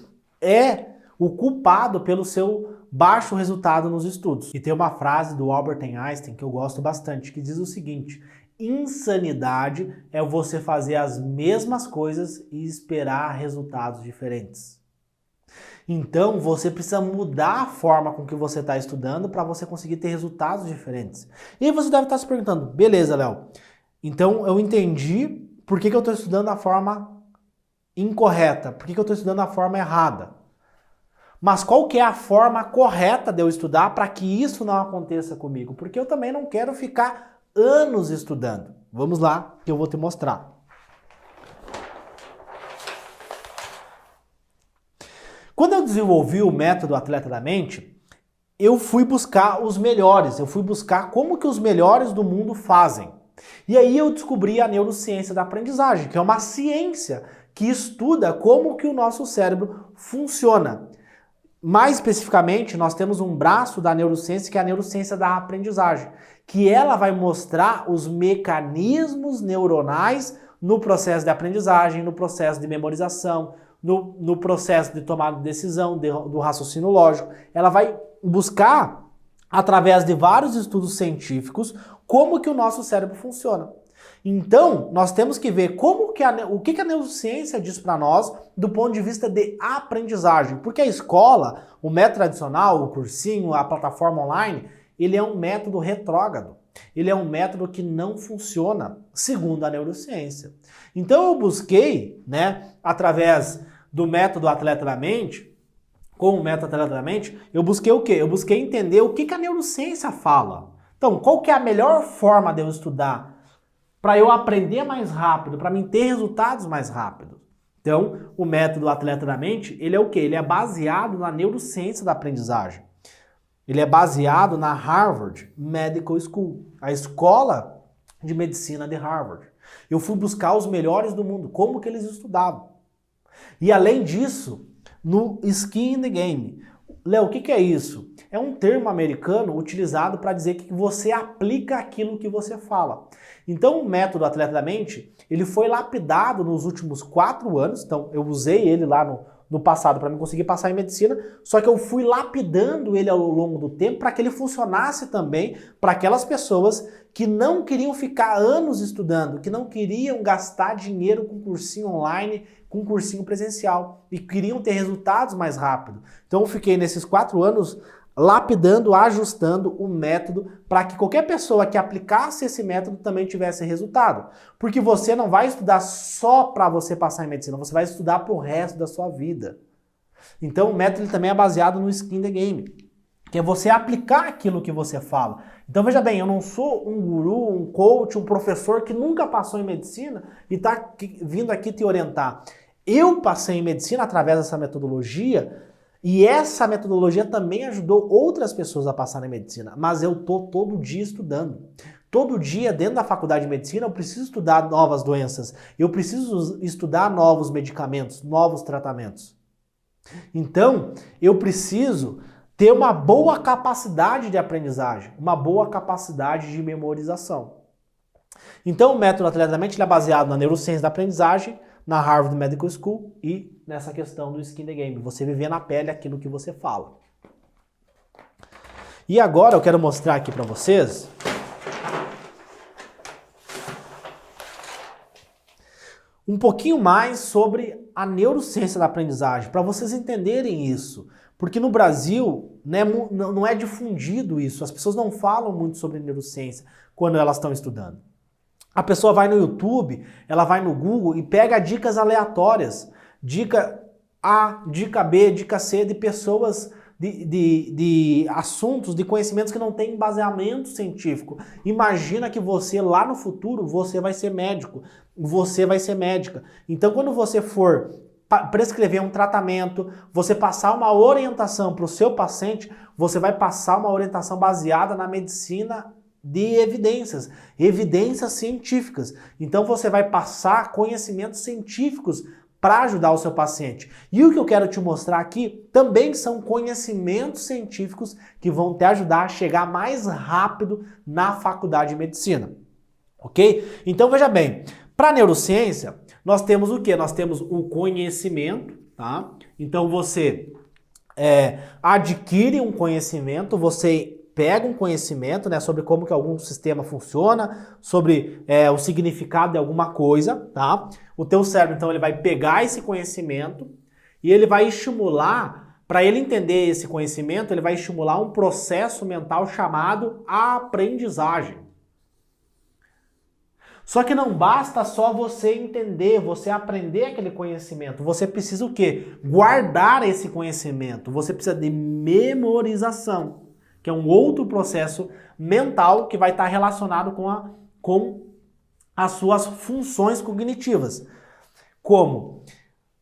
é o culpado pelo seu baixo resultado nos estudos. E tem uma frase do Albert Einstein que eu gosto bastante, que diz o seguinte: insanidade é você fazer as mesmas coisas e esperar resultados diferentes. Então, você precisa mudar a forma com que você está estudando para você conseguir ter resultados diferentes. E aí você deve estar se perguntando, beleza, Léo, então eu entendi por que eu estou estudando da forma incorreta, por que eu estou estudando da forma errada. Mas qual que é a forma correta de eu estudar para que isso não aconteça comigo? Porque eu também não quero ficar anos estudando. Vamos lá, que eu vou te mostrar. Quando eu desenvolvi o método Atleta da Mente, eu fui buscar os melhores, eu fui buscar como que os melhores do mundo fazem. E aí eu descobri a neurociência da aprendizagem, que é uma ciência que estuda como que o nosso cérebro funciona. Mais especificamente, nós temos um braço da neurociência, que é a neurociência da aprendizagem, que ela vai mostrar os mecanismos neuronais no processo de aprendizagem, no processo de memorização, no processo de tomada de decisão, do raciocínio lógico. Ela vai buscar, através de vários estudos científicos, como que o nosso cérebro funciona. Então, nós temos que ver o que a neurociência diz para nós do ponto de vista de aprendizagem. Porque a escola, o método tradicional, o cursinho, a plataforma online, ele é um método retrógrado. Ele é um método que não funciona, segundo a neurociência. Então eu busquei, através do método Atleta da Mente, com o método Atleta da Mente, eu busquei o quê? Eu busquei entender o que a neurociência fala. Então, qual que é a melhor forma de eu estudar para eu aprender mais rápido, para mim ter resultados mais rápidos? Então, o método Atleta da Mente, ele é o quê? Ele é baseado na neurociência da aprendizagem. Ele é baseado na Harvard Medical School, a escola de medicina de Harvard. Eu fui buscar os melhores do mundo, como que eles estudavam. E além disso, no Skin in the Game. Léo, o que é isso? É um termo americano utilizado para dizer que você aplica aquilo que você fala. Então o método Atleta da Mente, ele foi lapidado nos últimos 4 anos, então eu usei ele lá no passado para me conseguir passar em medicina, só que eu fui lapidando ele ao longo do tempo para que ele funcionasse também para aquelas pessoas que não queriam ficar anos estudando, que não queriam gastar dinheiro com cursinho online, com cursinho presencial e queriam ter resultados mais rápido. Então eu fiquei nesses 4 anos lapidando, ajustando o método para que qualquer pessoa que aplicasse esse método também tivesse resultado. Porque você não vai estudar só para você passar em medicina, você vai estudar para o resto da sua vida. Então o método ele também é baseado no Skin in the Game, que é você aplicar aquilo que você fala. Então veja bem, eu não sou um guru, um coach, um professor que nunca passou em medicina e está vindo aqui te orientar. Eu passei em medicina através dessa metodologia e essa metodologia também ajudou outras pessoas a passarem em medicina, mas eu tô todo dia estudando. Todo dia, dentro da faculdade de medicina, eu preciso estudar novas doenças, eu preciso estudar novos medicamentos, novos tratamentos. Então, eu preciso ter uma boa capacidade de aprendizagem, uma boa capacidade de memorização. Então o método Atleta da Mente ele é baseado na neurociência da aprendizagem, na Harvard Medical School e nessa questão do skin the game. Você viver na pele aquilo que você fala. E agora eu quero mostrar aqui para vocês um pouquinho mais sobre a neurociência da aprendizagem, para vocês entenderem isso. Porque no Brasil, né, não é difundido isso, as pessoas não falam muito sobre neurociência quando elas estão estudando. A pessoa vai no YouTube, ela vai no Google e pega dicas aleatórias, dica A, dica B, dica C de pessoas, de assuntos, de conhecimentos que não têm embasamento científico. Imagina que você lá no futuro, você vai ser médico, você vai ser médica. Então quando você for prescrever um tratamento, você passar uma orientação para o seu paciente, você vai passar uma orientação baseada na medicina de evidências, evidências científicas. Então você vai passar conhecimentos científicos para ajudar o seu paciente. E o que eu quero te mostrar aqui também são conhecimentos científicos que vão te ajudar a chegar mais rápido na faculdade de medicina. Ok? Então veja bem, para a neurociência, nós temos o quê? Nós temos o conhecimento, tá? Então você adquire um conhecimento, você pega um conhecimento, né, sobre como que algum sistema funciona, sobre o significado de alguma coisa, tá? O teu cérebro, então, ele vai pegar esse conhecimento e ele vai estimular, para ele entender esse conhecimento, ele vai estimular um processo mental chamado aprendizagem. Só que não basta só você entender, você aprender aquele conhecimento. Você precisa o quê? Guardar esse conhecimento. Você precisa de memorização, que é um outro processo mental que vai estar relacionado com as suas funções cognitivas, como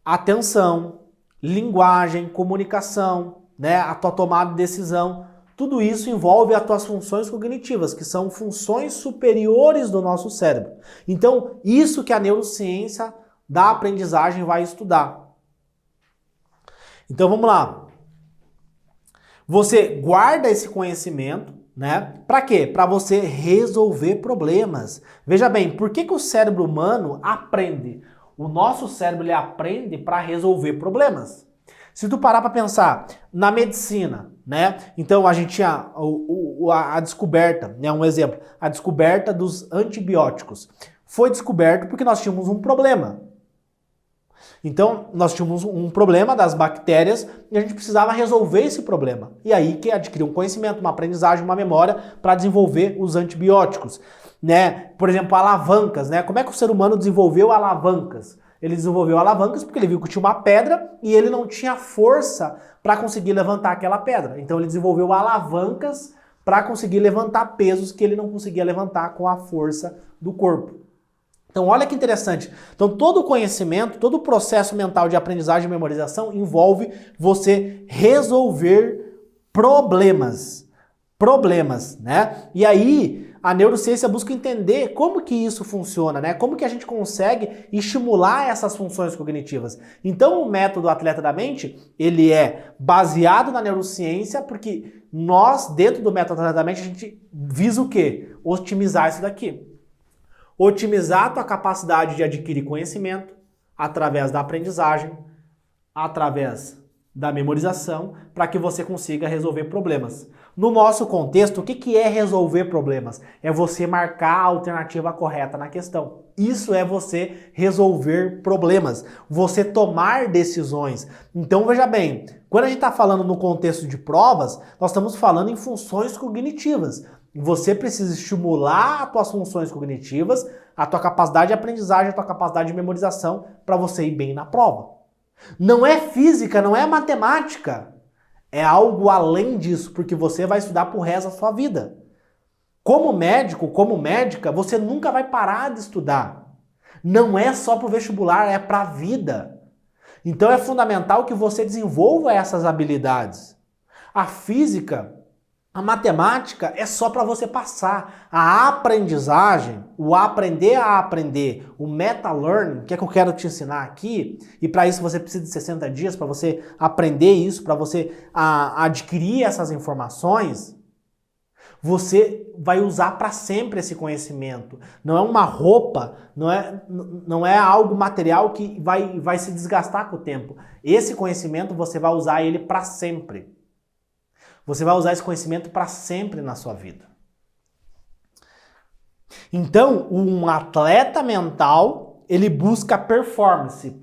atenção, linguagem, comunicação, né, a tua tomada de decisão. Tudo isso envolve as tuas funções cognitivas, que são funções superiores do nosso cérebro. Então, isso que a neurociência da aprendizagem vai estudar. Então, vamos lá. Você guarda esse conhecimento, né? Para quê? Para você resolver problemas. Veja bem, por que o cérebro humano aprende? O nosso cérebro ele aprende para resolver problemas. Se tu parar para pensar na medicina, né? Então a gente tinha a descoberta, né? Um exemplo, a descoberta dos antibióticos. Foi descoberto porque nós tínhamos um problema. Então, nós tínhamos um problema das bactérias e a gente precisava resolver esse problema. E aí que adquiriu um conhecimento, uma aprendizagem, uma memória para desenvolver os antibióticos. Né? Por exemplo, alavancas. Né? Como é que o ser humano desenvolveu alavancas? Ele desenvolveu alavancas porque ele viu que tinha uma pedra e ele não tinha força para conseguir levantar aquela pedra. Então, ele desenvolveu alavancas para conseguir levantar pesos que ele não conseguia levantar com a força do corpo. Então, olha que interessante. Então, todo o conhecimento, todo o processo mental de aprendizagem e memorização envolve você resolver problemas. Problemas, né? E aí, a neurociência busca entender como que isso funciona, né? Como que a gente consegue estimular essas funções cognitivas. Então, o método Atleta da Mente, ele é baseado na neurociência, porque nós, dentro do método Atleta da Mente, a gente visa o quê? Otimizar isso daqui. Otimizar a tua capacidade de adquirir conhecimento através da aprendizagem, através da memorização, para que você consiga resolver problemas. No nosso contexto, o que é resolver problemas? É você marcar a alternativa correta na questão. Isso é você resolver problemas, você tomar decisões. Então veja bem, quando a gente está falando no contexto de provas, nós estamos falando em funções cognitivas. Você precisa estimular as tuas funções cognitivas, a tua capacidade de aprendizagem, a tua capacidade de memorização para você ir bem na prova. Não é física, não é matemática. É algo além disso, porque você vai estudar pro resto da sua vida. Como médico, como médica, você nunca vai parar de estudar. Não é só pro vestibular, é pra vida. Então é fundamental que você desenvolva essas habilidades. A física, a matemática é só para você passar. A aprendizagem, o aprender a aprender, o meta-learning, que é que eu quero te ensinar aqui, e para isso você precisa de 60 dias para você aprender isso, para você adquirir essas informações. Você vai usar para sempre esse conhecimento. Não é uma roupa, não é algo material que vai se desgastar com o tempo. Esse conhecimento você vai usar ele para sempre. Você vai usar esse conhecimento para sempre na sua vida. Então, um atleta mental, ele busca performance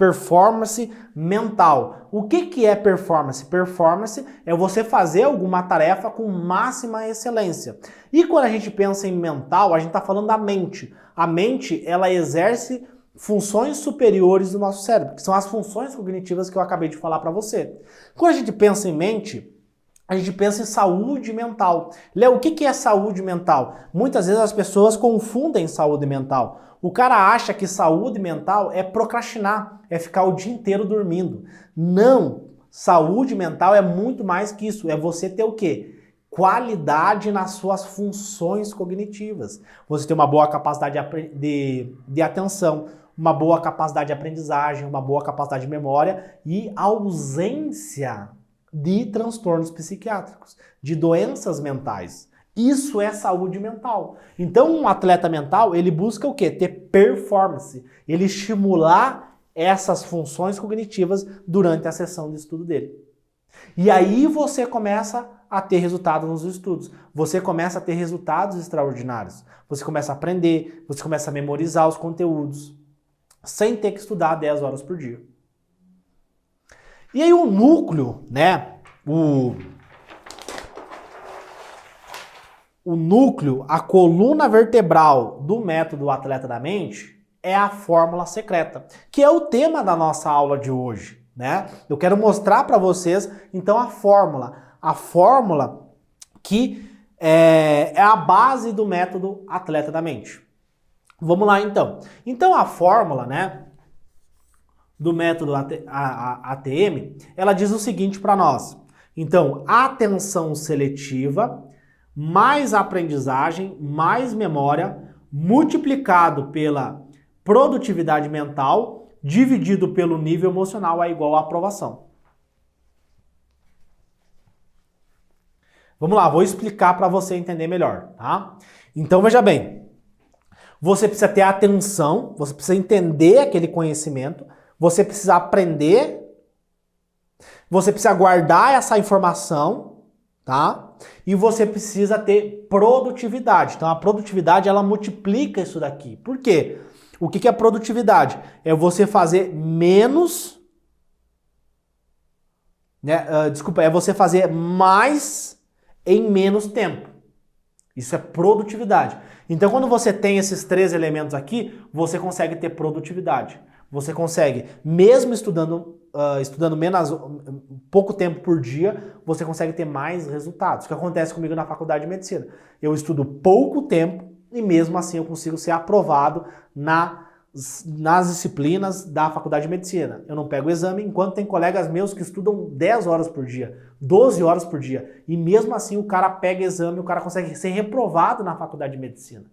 mental. O que é performance? Performance é você fazer alguma tarefa com máxima excelência. E quando a gente pensa em mental, a gente está falando da mente. A mente, ela exerce funções superiores do nosso cérebro, que são as funções cognitivas que eu acabei de falar para você. Quando a gente pensa em mente, a gente pensa em saúde mental. Léo, o que é saúde mental? Muitas vezes as pessoas confundem saúde mental. O cara acha que saúde mental é procrastinar, é ficar o dia inteiro dormindo. Não! Saúde mental é muito mais que isso. É você ter o quê? Qualidade nas suas funções cognitivas. Você ter uma boa capacidade de atenção, uma boa capacidade de aprendizagem, uma boa capacidade de memória e ausência de transtornos psiquiátricos, de doenças mentais. Isso é saúde mental. Então, um atleta mental, ele busca o quê? Ter performance. Ele estimular essas funções cognitivas durante a sessão de estudo dele. E aí você começa a ter resultados nos estudos. Você começa a ter resultados extraordinários. Você começa a aprender, você começa a memorizar os conteúdos, sem ter que estudar 10 horas por dia. E aí o núcleo, né? O núcleo, a coluna vertebral do método Atleta da Mente é a fórmula secreta, que é o tema da nossa aula de hoje, né? Eu quero mostrar para vocês, então, a fórmula que é a base do método Atleta da Mente. Vamos lá, então. Então, a fórmula, né, do método ATM, ela diz o seguinte para nós. Então, atenção seletiva mais aprendizagem, mais memória, multiplicado pela produtividade mental, dividido pelo nível emocional é igual a aprovação. Vamos lá, vou explicar para você entender melhor, tá? Então, veja bem, você precisa ter atenção, você precisa entender aquele conhecimento, você precisa aprender, você precisa guardar essa informação, tá? E você precisa ter produtividade. Então a produtividade, ela multiplica isso daqui. Por quê? O que é produtividade? É você fazer menos, né? É você fazer mais em menos tempo. Isso é produtividade. Então quando você tem esses 3 elementos aqui, você consegue ter produtividade. Você consegue, mesmo estudando menos, pouco tempo por dia, você consegue ter mais resultados. O que acontece comigo na faculdade de medicina? Eu estudo pouco tempo e mesmo assim eu consigo ser aprovado nas disciplinas da faculdade de medicina. Eu não pego o exame, enquanto tem colegas meus que estudam 10 horas por dia, 12 horas por dia. E mesmo assim o cara pega exame, o cara consegue ser reprovado na faculdade de medicina.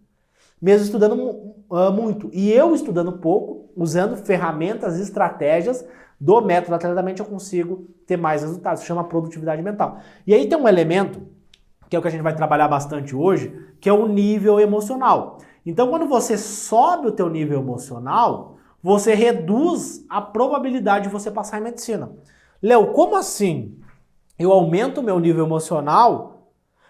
Mesmo estudando muito. E eu estudando pouco, usando ferramentas e estratégias do método Atleta da Mente, eu consigo ter mais resultados. Se chama produtividade mental. E aí tem um elemento, que é o que a gente vai trabalhar bastante hoje, que é o nível emocional. Então, quando você sobe o teu nível emocional, você reduz a probabilidade de você passar em medicina. Léo, como assim? Eu aumento o meu nível emocional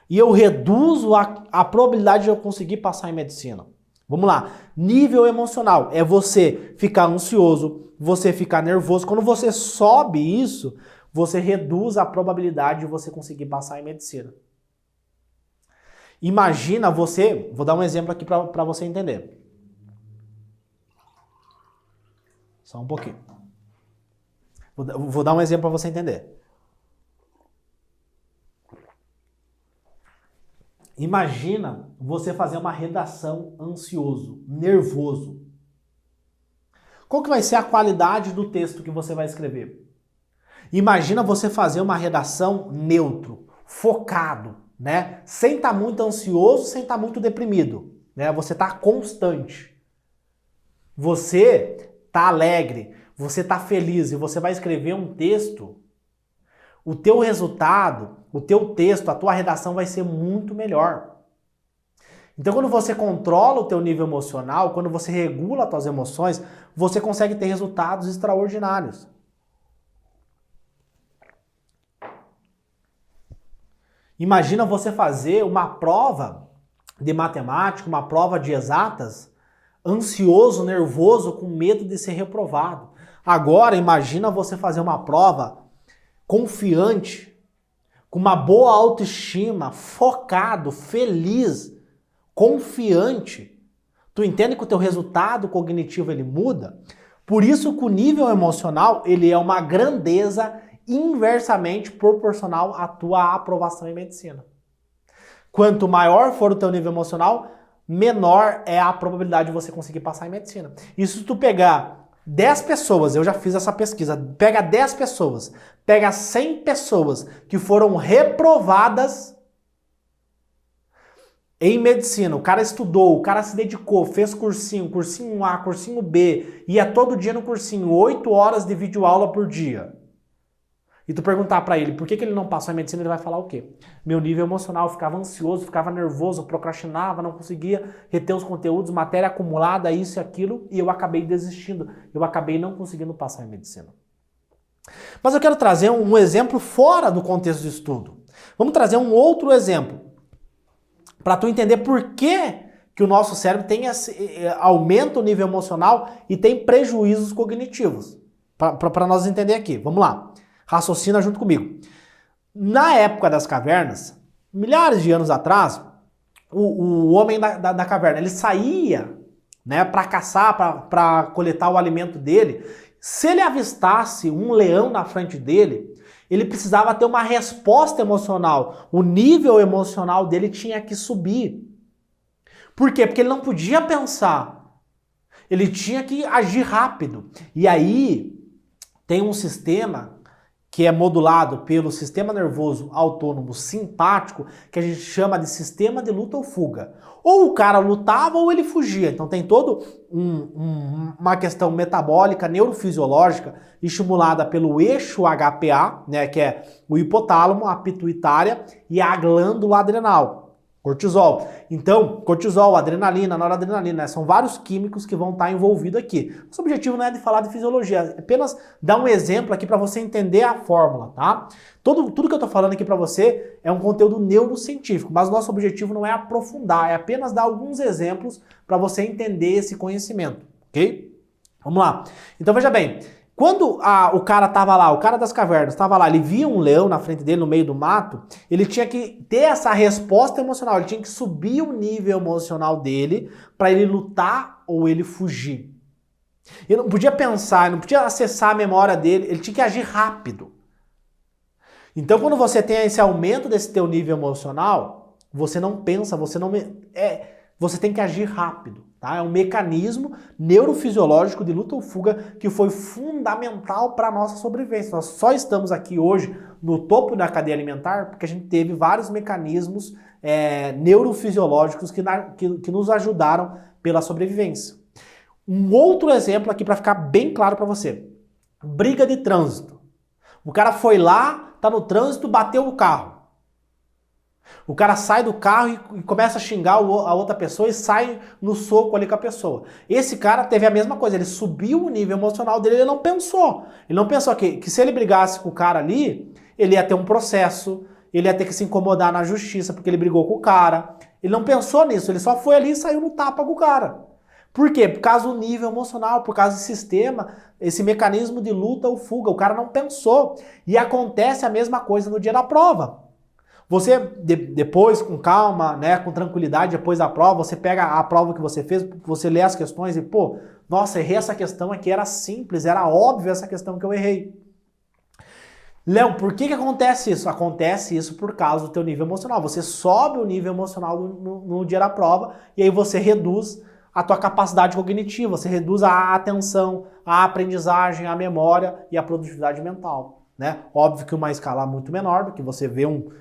e eu reduzo a probabilidade de eu conseguir passar em medicina. Vamos lá. Nível emocional é você ficar ansioso, você ficar nervoso. Quando você sobe isso, você reduz a probabilidade de você conseguir passar em medicina. Imagina você, vou dar um exemplo aqui para você entender. Só um pouquinho. Vou dar um exemplo para você entender. Imagina você fazer uma redação ansioso, nervoso. Qual que vai ser a qualidade do texto que você vai escrever? Imagina você fazer uma redação neutro, focado, né? Sem estar muito ansioso, sem estar muito deprimido, né? Você está constante. Você está alegre, você está feliz e você vai escrever um texto. O teu resultado, o teu texto, a tua redação vai ser muito melhor. Então, quando você controla o teu nível emocional, quando você regula as tuas emoções, você consegue ter resultados extraordinários. Imagina você fazer uma prova de matemática, uma prova de exatas, ansioso, nervoso, com medo de ser reprovado. Agora, imagina você fazer uma prova confiante, com uma boa autoestima, focado, feliz, confiante. Tu entende que o teu resultado cognitivo ele muda? Por isso que o nível emocional ele é uma grandeza inversamente proporcional à tua aprovação em medicina. Quanto maior for o teu nível emocional, menor é a probabilidade de você conseguir passar em medicina. Isso se tu pegar 10 pessoas, eu já fiz essa pesquisa, pega 10 pessoas, pega 100 pessoas que foram reprovadas em medicina, o cara estudou, o cara se dedicou, fez cursinho A, cursinho B, ia todo dia no cursinho, 8 horas de videoaula por dia. E tu perguntar pra ele por que ele não passou em medicina, ele vai falar o quê? Meu nível emocional, ficava ansioso, ficava nervoso, procrastinava, não conseguia reter os conteúdos, matéria acumulada, isso e aquilo, e eu acabei desistindo. Eu acabei não conseguindo passar em medicina. Mas eu quero trazer um exemplo fora do contexto de estudo. Vamos trazer um outro exemplo, para tu entender por que o nosso cérebro aumenta o nível emocional e tem prejuízos cognitivos. Para nós entender aqui. Vamos lá. Raciocina junto comigo. Na época das cavernas, milhares de anos atrás, o homem da caverna, ele saía, né, para caçar, para coletar o alimento dele. Se ele avistasse um leão na frente dele, ele precisava ter uma resposta emocional. O nível emocional dele tinha que subir. Por quê? Porque ele não podia pensar. Ele tinha que agir rápido. E aí tem um sistema que é modulado pelo sistema nervoso autônomo simpático, que a gente chama de sistema de luta ou fuga. Ou o cara lutava ou ele fugia. Então tem toda uma questão metabólica, neurofisiológica, estimulada pelo eixo HPA, né, que é o hipotálamo, a pituitária e a glândula adrenal. Cortisol. Então, cortisol, adrenalina, noradrenalina, né? São vários químicos que vão estar envolvidos aqui. Nosso objetivo não é de falar de fisiologia, é apenas dar um exemplo aqui para você entender a fórmula, tá? Tudo que eu tô falando aqui para você é um conteúdo neurocientífico, mas o nosso objetivo não é aprofundar, é apenas dar alguns exemplos para você entender esse conhecimento, ok? Vamos lá. Então, veja bem. Quando o cara tava lá, o cara das cavernas tava lá, ele via um leão na frente dele no meio do mato, ele tinha que ter essa resposta emocional, ele tinha que subir o nível emocional dele para ele lutar ou ele fugir. Ele não podia pensar, ele não podia acessar a memória dele, ele tinha que agir rápido. Então quando você tem esse aumento desse teu nível emocional, você não pensa, você tem que agir rápido. Tá? É um mecanismo neurofisiológico de luta ou fuga que foi fundamental para a nossa sobrevivência. Nós só estamos aqui hoje no topo da cadeia alimentar porque a gente teve vários mecanismos neurofisiológicos que nos ajudaram pela sobrevivência. Um outro exemplo aqui para ficar bem claro para você. Briga de trânsito. O cara foi lá, tá no trânsito, bateu o carro. O cara sai do carro e começa a xingar a outra pessoa e sai no soco ali com a pessoa. Esse cara teve a mesma coisa, ele subiu o nível emocional dele, ele não pensou. Ele não pensou que se ele brigasse com o cara ali, ele ia ter um processo, ele ia ter que se incomodar na justiça porque ele brigou com o cara. Ele não pensou nisso, ele só foi ali e saiu no tapa com o cara. Por quê? Por causa do nível emocional, por causa do sistema, esse mecanismo de luta ou fuga. O cara não pensou. E acontece a mesma coisa no dia da prova. Você, depois, com calma, né, com tranquilidade, depois da prova, você pega a prova que você fez, você lê as questões e, pô, nossa, errei essa questão aqui, era simples, era óbvio essa questão que eu errei. Léo, por que acontece isso? Acontece isso por causa do teu nível emocional. Você sobe o nível emocional no dia da prova e aí você reduz a tua capacidade cognitiva, você reduz a atenção, a aprendizagem, a memória e a produtividade mental, né? Óbvio que uma escala muito menor do que você vê um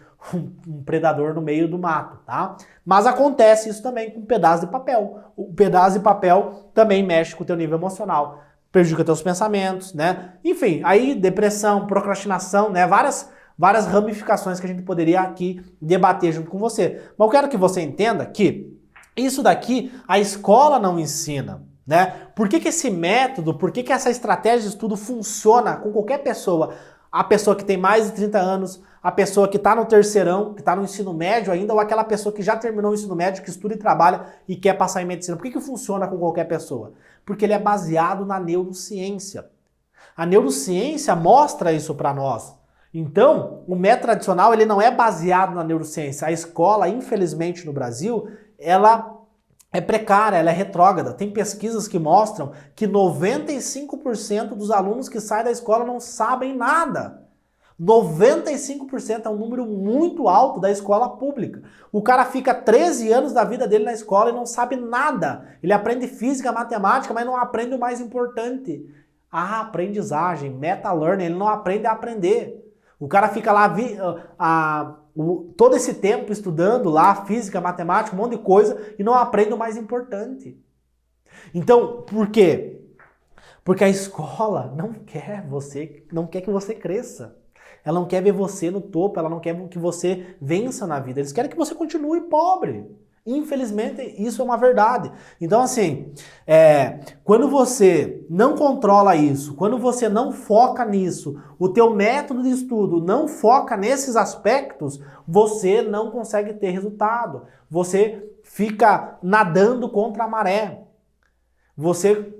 predador no meio do mato, tá? Mas acontece isso também com um pedaço de papel. O pedaço de papel também mexe com o teu nível emocional, prejudica teus pensamentos, né? Enfim, aí depressão, procrastinação, né? Várias ramificações que a gente poderia aqui debater junto com você. Mas eu quero que você entenda que Isso daqui a escola não ensina, né? Por que que esse método, por que que essa estratégia de estudo funciona com qualquer pessoa? A pessoa que tem mais de 30 anos, a pessoa que está no terceirão, que está no ensino médio ainda, ou aquela pessoa que já terminou o ensino médio, que estuda e trabalha e quer passar em medicina. Por que que funciona com qualquer pessoa? Porque ele é baseado na neurociência. A neurociência mostra isso para nós. Então, o método tradicional ele não é baseado na neurociência. A escola, infelizmente, no Brasil, ela é precária, ela é retrógrada. Tem pesquisas que mostram que 95% dos alunos que saem da escola não sabem nada. 95% é um número muito alto da escola pública. O cara fica 13 anos da vida dele na escola e não sabe nada. Ele aprende física, matemática, mas não aprende o mais importante. A aprendizagem, meta-learning, ele não aprende a aprender. O cara fica lá todo esse tempo estudando lá física, matemática, um monte de coisa e não aprende o mais importante. Então, por quê? Porque a escola não quer que você cresça. Ela não quer ver você no topo, ela não quer que você vença na vida. Eles querem que você continue pobre. Infelizmente, isso é uma verdade. Então, assim, quando você não controla isso, quando você não foca nisso, o teu método de estudo não foca nesses aspectos, você não consegue ter resultado. Você fica nadando contra a maré. Você...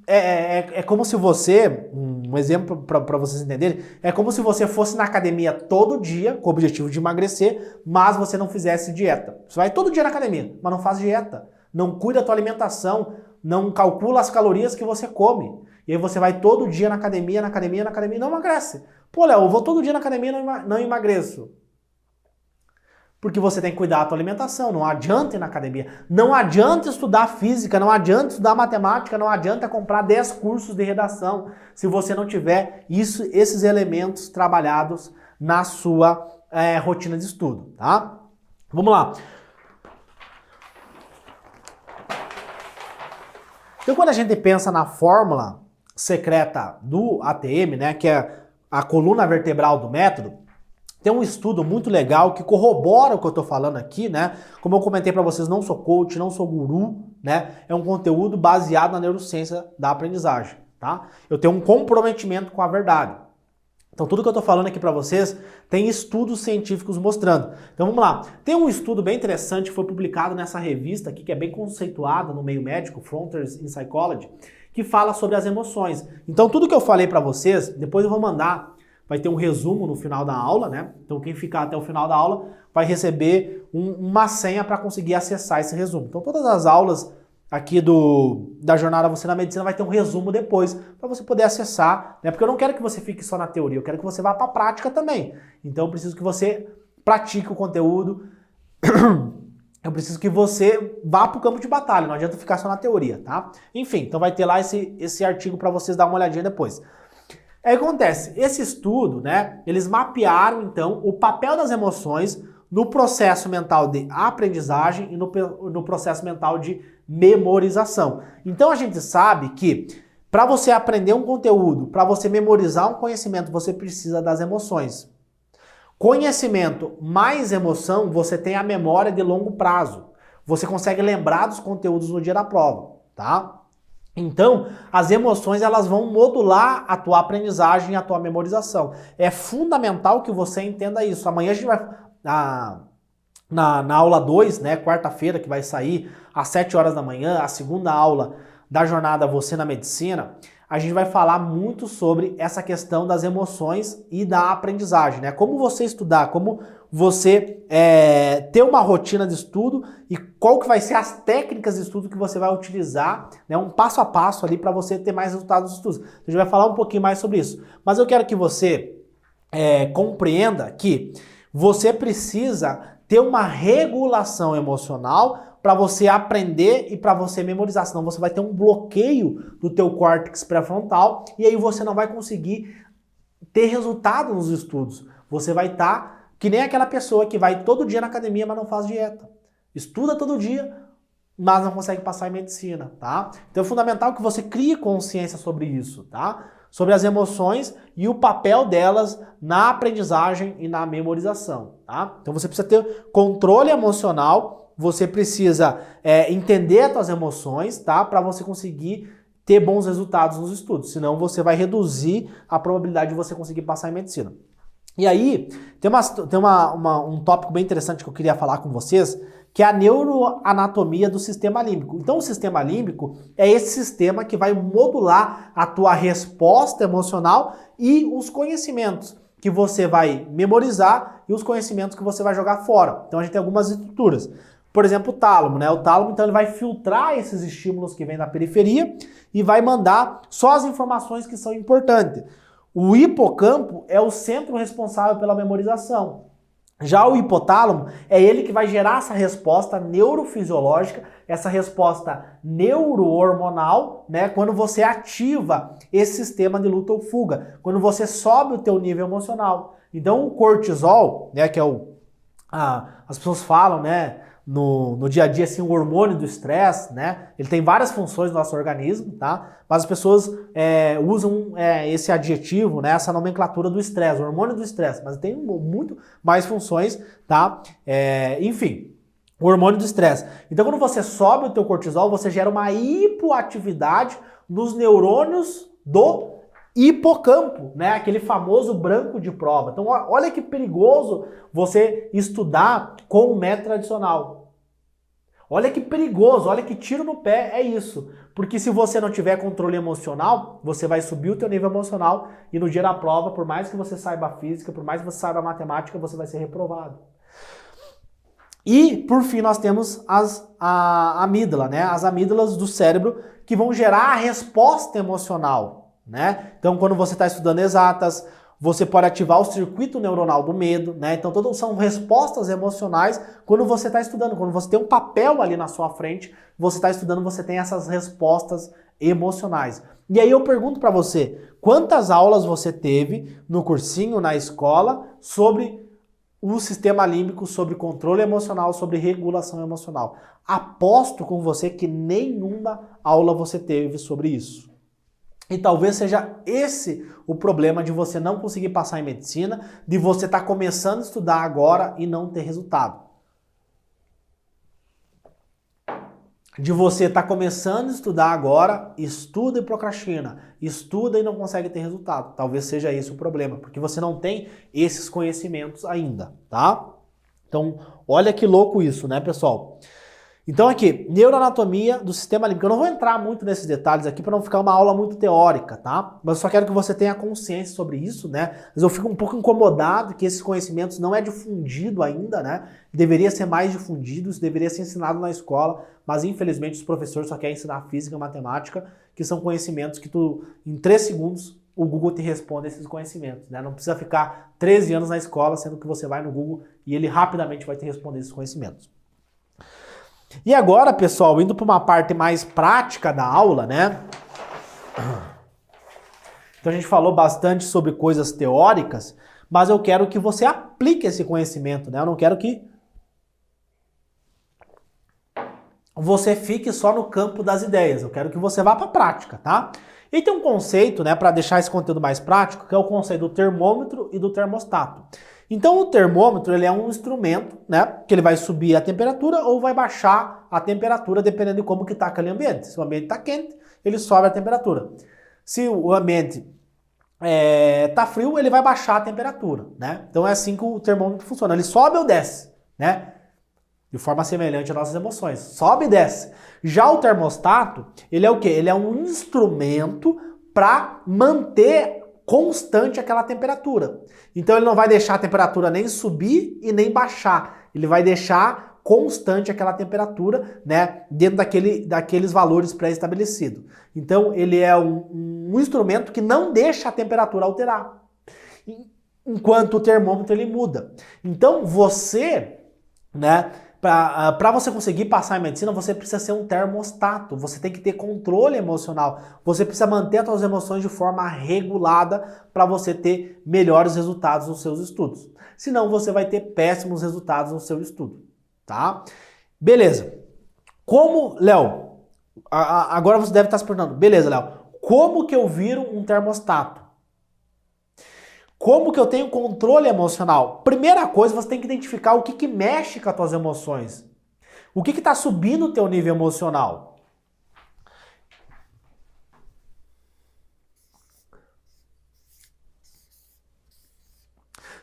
É como se você, um exemplo para vocês entenderem, é como se você fosse na academia todo dia com o objetivo de emagrecer, mas você não fizesse dieta. Você vai todo dia na academia, mas não faz dieta. Não cuida da tua alimentação, não calcula as calorias que você come. E aí você vai todo dia na academia e não emagrece. Pô, Léo, eu vou todo dia na academia e não emagreço. Porque você tem que cuidar da tua alimentação, não adianta ir na academia. Não adianta estudar física, não adianta estudar matemática, não adianta comprar 10 cursos de redação se você não tiver esses elementos trabalhados na sua rotina de estudo, tá? Vamos lá. Então quando a gente pensa na fórmula secreta do ATM, né, que é a coluna vertebral do método, tem um estudo muito legal que corrobora o que eu estou falando aqui, né? Como eu comentei para vocês, não sou coach, não sou guru, né? É um conteúdo baseado na neurociência da aprendizagem, tá? Eu tenho um comprometimento com a verdade. Então tudo que eu estou falando aqui para vocês tem estudos científicos mostrando. Então vamos lá. Tem um estudo bem interessante que foi publicado nessa revista aqui, que é bem conceituada no meio médico, Frontiers in Psychology, que fala sobre as emoções. Então tudo que eu falei para vocês, depois eu vou mandar. Vai ter um resumo no final da aula, né? Então quem ficar até o final da aula vai receber uma senha para conseguir acessar esse resumo. Então todas as aulas aqui da Jornada Você na Medicina vai ter um resumo depois para você poder acessar, né? Porque eu não quero que você fique só na teoria, eu quero que você vá para a prática também. Então eu preciso que você pratique o conteúdo, eu preciso que você vá para o campo de batalha, não adianta ficar só na teoria, tá? Enfim, então vai ter lá esse artigo para vocês dar uma olhadinha depois. Aí acontece, esse estudo, né, eles mapearam então o papel das emoções no processo mental de aprendizagem e no processo mental de memorização. Então a gente sabe que para você aprender um conteúdo, para você memorizar um conhecimento, você precisa das emoções. Conhecimento mais emoção, você tem a memória de longo prazo. Você consegue lembrar dos conteúdos no dia da prova, tá? Então, as emoções elas vão modular a tua aprendizagem e a tua memorização. É fundamental que você entenda isso. Amanhã a gente vai, na aula 2, né, quarta-feira, que vai sair às 7 horas da manhã, a segunda aula da Jornada Você na Medicina, a gente vai falar muito sobre essa questão das emoções e da aprendizagem, né? Como você estudar, como você ter uma rotina de estudo e qual que vai ser as técnicas de estudo que você vai utilizar, né? Um passo a passo ali para você ter mais resultados nos estudos. A gente vai falar um pouquinho mais sobre isso. Mas eu quero que você compreenda que você precisa ter uma regulação emocional para você aprender e para você memorizar, senão você vai ter um bloqueio do teu córtex pré-frontal e aí você não vai conseguir ter resultado nos estudos. Você vai estar que nem aquela pessoa que vai todo dia na academia, mas não faz dieta. Estuda todo dia, mas não consegue passar em medicina, tá? Então é fundamental que você crie consciência sobre isso, tá? Sobre as emoções e o papel delas na aprendizagem e na memorização, tá? Então você precisa ter controle emocional você precisa entender as suas emoções, tá? Para você conseguir ter bons resultados nos estudos. Senão você vai reduzir a probabilidade de você conseguir passar em medicina. E aí, tem um tópico bem interessante que eu queria falar com vocês, que é a neuroanatomia do sistema límbico. Então, o sistema límbico é esse sistema que vai modular a tua resposta emocional e os conhecimentos que você vai memorizar e os conhecimentos que você vai jogar fora. Então, a gente tem algumas estruturas. Por exemplo, o tálamo, né? O tálamo, então, ele vai filtrar esses estímulos que vêm da periferia e vai mandar só as informações que são importantes. O hipocampo é o centro responsável pela memorização. Já o hipotálamo é ele que vai gerar essa resposta neurofisiológica, essa resposta neurohormonal, né? Quando você ativa esse sistema de luta ou fuga, quando você sobe o teu nível emocional. Então o cortisol, né? Que é as pessoas falam, né? No dia a dia, assim, o hormônio do estresse, né? Ele tem várias funções no nosso organismo, tá? Mas as pessoas usam esse adjetivo, né? Essa nomenclatura do estresse, o hormônio do estresse, mas tem muito mais funções, tá? Enfim, o hormônio do estresse. Então, quando você sobe o teu cortisol, você gera uma hipoatividade nos neurônios do hipocampo, né? Aquele famoso branco de prova. Então, olha que perigoso você estudar com o método tradicional. Olha que perigoso, olha que tiro no pé é isso. Porque se você não tiver controle emocional, você vai subir o teu nível emocional e no dia da prova, por mais que você saiba física, por mais que você saiba matemática, você vai ser reprovado. E, por fim, nós temos a amígdala, né? As amígdalas do cérebro que vão gerar a resposta emocional. Né? Então, quando você está estudando exatas, você pode ativar o circuito neuronal do medo, né? Então, são respostas emocionais quando você está estudando. Quando você tem um papel ali na sua frente, você está estudando, você tem essas respostas emocionais. E aí eu pergunto para você, quantas aulas você teve no cursinho, na escola, sobre o sistema límbico, sobre controle emocional, sobre regulação emocional? Aposto com você que nenhuma aula você teve sobre isso. E talvez seja esse o problema de você não conseguir passar em medicina, de você estar começando a estudar agora e não ter resultado. De você estar começando a estudar agora, estuda e procrastina, estuda e não consegue ter resultado. Talvez seja esse o problema, porque você não tem esses conhecimentos ainda, tá? Então, olha que louco isso, né, pessoal? Então aqui, neuroanatomia do sistema límbico. Eu não vou entrar muito nesses detalhes aqui para não ficar uma aula muito teórica, tá? Mas eu só quero que você tenha consciência sobre isso, né? Mas eu fico um pouco incomodado que esses conhecimentos não é difundido ainda, né? Deveria ser mais difundido, isso deveria ser ensinado na escola, mas infelizmente os professores só querem ensinar física e matemática, que são conhecimentos que em 3 segundos o Google te responde esses conhecimentos, né? Não precisa ficar 13 anos na escola, sendo que você vai no Google e ele rapidamente vai te responder esses conhecimentos. E agora, pessoal, indo para uma parte mais prática da aula, né? Então a gente falou bastante sobre coisas teóricas, mas eu quero que você aplique esse conhecimento, né? Eu não quero que você fique só no campo das ideias, eu quero que você vá para a prática, tá? E tem um conceito, né, para deixar esse conteúdo mais prático, que é o conceito do termômetro e do termostato. Então o termômetro ele é um instrumento, né, que ele vai subir a temperatura ou vai baixar a temperatura dependendo de como que está aquele ambiente. Se o ambiente está quente, ele sobe a temperatura. Se o ambiente está frio, ele vai baixar a temperatura, né? Então é assim que o termômetro funciona. Ele sobe ou desce, né? De forma semelhante às nossas emoções. Sobe e desce. Já o termostato, ele é o quê? Ele é um instrumento para manter constante aquela temperatura. Então ele não vai deixar a temperatura nem subir e nem baixar. Ele vai deixar constante aquela temperatura, né, dentro daqueles valores pré-estabelecidos. Então ele é um instrumento que não deixa a temperatura alterar. Enquanto o termômetro ele muda. Então você, né, para você conseguir passar em medicina, você precisa ser um termostato, você tem que ter controle emocional, você precisa manter as suas emoções de forma regulada para você ter melhores resultados nos seus estudos. Senão você vai ter péssimos resultados no seu estudo, tá? Beleza. Como, Léo, agora você deve estar se perguntando, beleza, Léo, como que eu viro um termostato? Como que eu tenho controle emocional? Primeira coisa, você tem que identificar o que mexe com as tuas emoções. O que está subindo o teu nível emocional?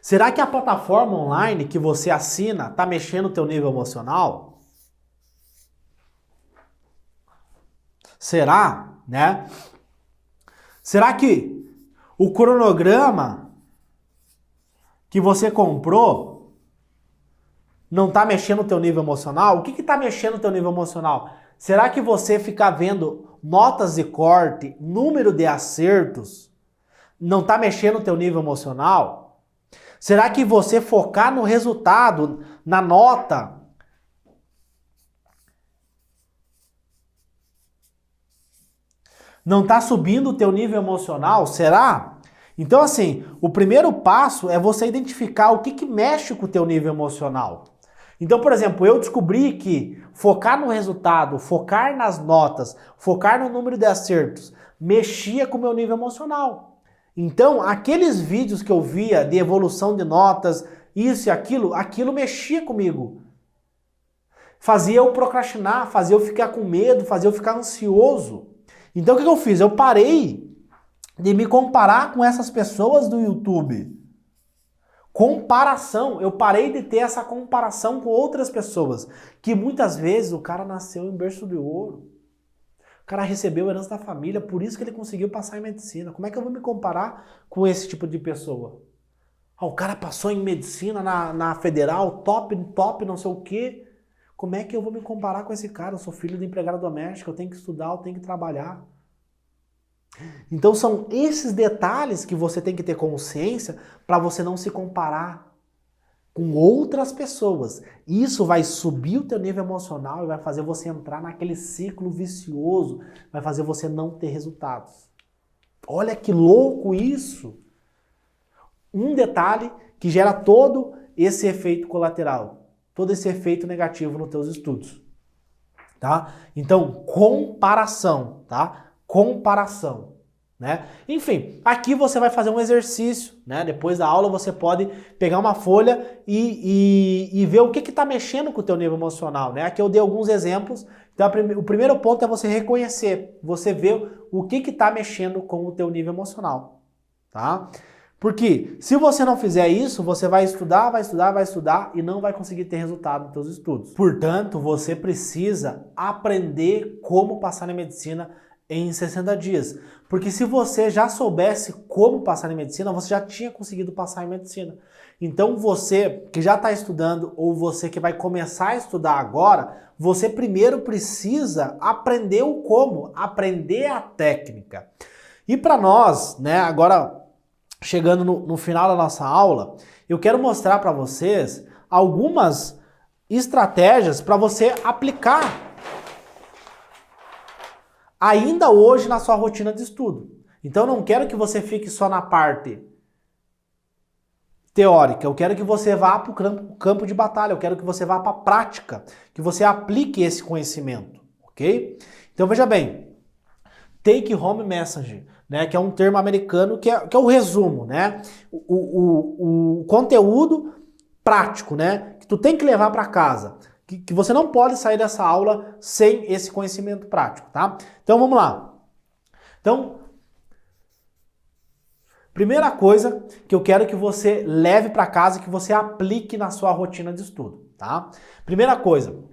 Será que a plataforma online que você assina está mexendo o teu nível emocional? Será, né? Será que o cronograma que você comprou não está mexendo o teu nível emocional? O que está mexendo o teu nível emocional? Será que você ficar vendo notas de corte, número de acertos, não está mexendo o teu nível emocional? Será que você focar no resultado, na nota, não está subindo o teu nível emocional? Será? Então, assim, o primeiro passo é você identificar o que mexe com o teu nível emocional. Então, por exemplo, eu descobri que focar no resultado, focar nas notas, focar no número de acertos, mexia com o meu nível emocional. Então, aqueles vídeos que eu via de evolução de notas, isso e aquilo mexia comigo. Fazia eu procrastinar, fazia eu ficar com medo, fazia eu ficar ansioso. Então, o que eu fiz? Eu parei de me comparar com essas pessoas do YouTube. Comparação. Eu parei de ter essa comparação com outras pessoas. Que muitas vezes o cara nasceu em berço de ouro. O cara recebeu herança da família, por isso que ele conseguiu passar em medicina. Como é que eu vou me comparar com esse tipo de pessoa? O cara passou em medicina na federal, top, não sei o quê. Como é que eu vou me comparar com esse cara? Eu sou filho de empregada doméstica, eu tenho que estudar, eu tenho que trabalhar. Então são esses detalhes que você tem que ter consciência para você não se comparar com outras pessoas. Isso vai subir o teu nível emocional e vai fazer você entrar naquele ciclo vicioso, vai fazer você não ter resultados. Olha que louco isso! Um detalhe que gera todo esse efeito colateral, todo esse efeito negativo nos teus estudos, tá? Então, comparação, tá? Comparação. Né? Enfim, aqui você vai fazer um exercício, né? Depois da aula você pode pegar uma folha e ver o que está mexendo com o teu nível emocional, né? Aqui eu dei alguns exemplos. Então o primeiro ponto é você reconhecer, você ver o que está mexendo com o teu nível emocional, tá? Porque se você não fizer isso, você vai estudar e não vai conseguir ter resultado nos teus estudos. Portanto, você precisa aprender como passar na medicina em 60 dias. Porque se você já soubesse como passar em medicina, você já tinha conseguido passar em medicina. Então você que já está estudando ou você que vai começar a estudar agora, você primeiro precisa aprender o como, aprender a técnica. E para nós, né, agora chegando no final da nossa aula, eu quero mostrar para vocês algumas estratégias para você aplicar ainda hoje na sua rotina de estudo. Então eu não quero que você fique só na parte teórica, eu quero que você vá para o campo de batalha, eu quero que você vá para a prática, que você aplique esse conhecimento, ok? Então veja bem, take home message, né, que é um termo americano que é o resumo, né? O conteúdo prático, né, que tu tem que levar para casa. Que você não pode sair dessa aula sem esse conhecimento prático, tá? Então vamos lá. Então, primeira coisa que eu quero que você leve para casa, que você aplique na sua rotina de estudo, tá? Primeira coisa,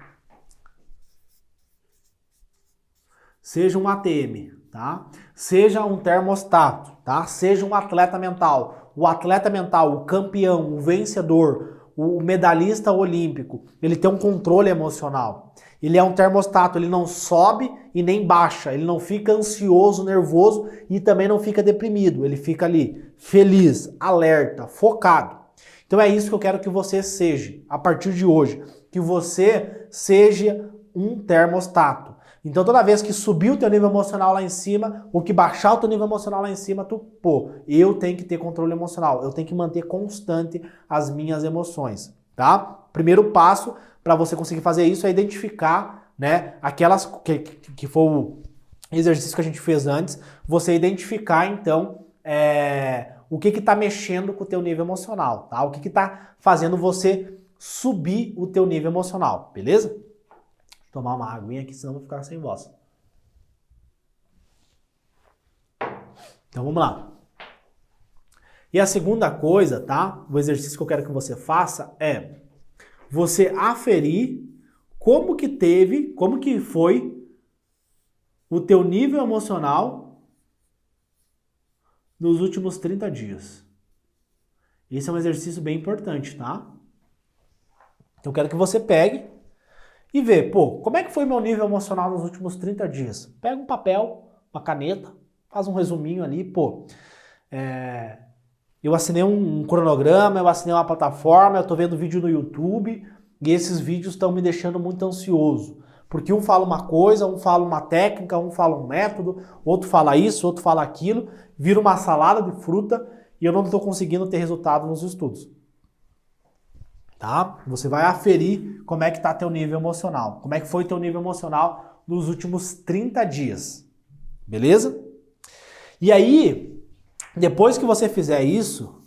seja um ATM, tá? Seja um termostato, tá? Seja um atleta mental. O atleta mental, o campeão, o vencedor, o medalhista olímpico, ele tem um controle emocional. Ele é um termostato, ele não sobe e nem baixa, ele não fica ansioso, nervoso e também não fica deprimido. Ele fica ali, feliz, alerta, focado. Então é isso que eu quero que você seja, a partir de hoje. Que você seja um termostato. Então toda vez que subir o teu nível emocional lá em cima, ou que baixar o teu nível emocional lá em cima, eu tenho que ter controle emocional, eu tenho que manter constante as minhas emoções, tá? Primeiro passo para você conseguir fazer isso é identificar, né, aquelas que foi o exercício que a gente fez antes, você identificar então o que está mexendo com o teu nível emocional, tá? O que está fazendo você subir o teu nível emocional, beleza? Tomar uma aguinha aqui, senão eu vou ficar sem voz. Então vamos lá. E a segunda coisa, tá? O exercício que eu quero que você faça é você aferir como que foi o teu nível emocional nos últimos 30 dias. Esse é um exercício bem importante, tá? Então eu quero que você pegue e vê, como é que foi meu nível emocional nos últimos 30 dias? Pega um papel, uma caneta, faz um resuminho ali, eu assinei um cronograma, eu assinei uma plataforma, eu tô vendo vídeo no YouTube e esses vídeos estão me deixando muito ansioso. Porque um fala uma coisa, um fala uma técnica, um fala um método, outro fala isso, outro fala aquilo, vira uma salada de fruta e eu não estou conseguindo ter resultado nos estudos. Tá? Você vai aferir como é que está teu nível emocional. Como é que foi teu nível emocional nos últimos 30 dias. Beleza? E aí, depois que você fizer isso,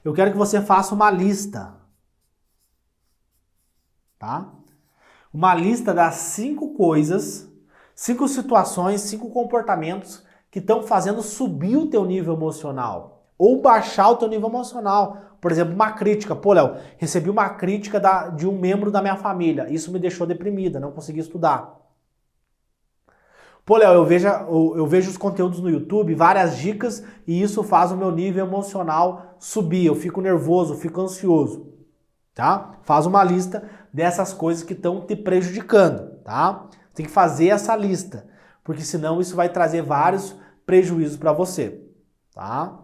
eu quero que você faça uma lista. Tá? Uma lista das 5 coisas, 5 situações, 5 comportamentos que estão fazendo subir o teu nível emocional ou baixar o teu nível emocional. Por exemplo, uma crítica. Léo, recebi uma crítica de um membro da minha família. Isso me deixou deprimida, não consegui estudar. Léo, eu vejo os conteúdos no YouTube, várias dicas, e isso faz o meu nível emocional subir. Eu fico nervoso, fico ansioso. Tá? Faz uma lista dessas coisas que estão te prejudicando, tá? Tem que fazer essa lista, porque senão isso vai trazer vários prejuízos para você, tá?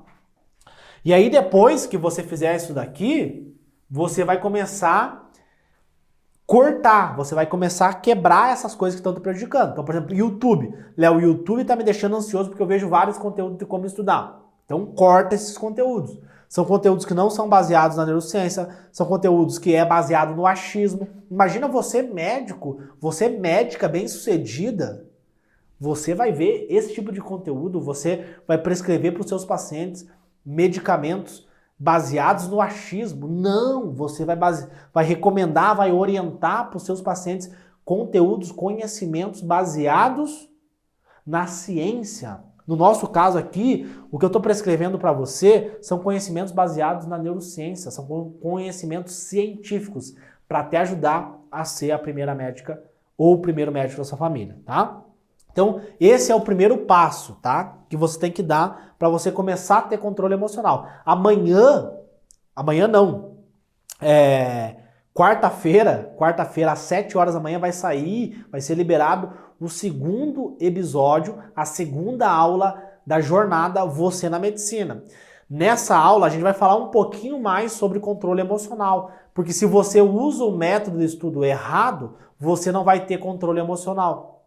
E aí depois que você fizer isso daqui, você vai começar a cortar, você vai começar a quebrar essas coisas que estão te prejudicando. Então, por exemplo, YouTube. Léo, o YouTube tá me deixando ansioso porque eu vejo vários conteúdos de como estudar. Então, corta esses conteúdos. São conteúdos que não são baseados na neurociência, são conteúdos que é baseado no achismo. Imagina você médico, você médica bem-sucedida, você vai ver esse tipo de conteúdo, você vai prescrever para os seus pacientes medicamentos baseados no achismo. Não, você vai recomendar, vai orientar para os seus pacientes conteúdos, conhecimentos baseados na ciência. No nosso caso aqui, o que eu estou prescrevendo para você são conhecimentos baseados na neurociência, são conhecimentos científicos para te ajudar a ser a primeira médica ou o primeiro médico da sua família, tá? Então, esse é o primeiro passo, tá? Que você tem que dar para você começar a ter controle emocional. Amanhã não, quarta-feira, às 7 horas da manhã vai ser liberado o segundo episódio, a segunda aula da jornada Você na Medicina. Nessa aula a gente vai falar um pouquinho mais sobre controle emocional, porque se você usa o método de estudo errado, você não vai ter controle emocional.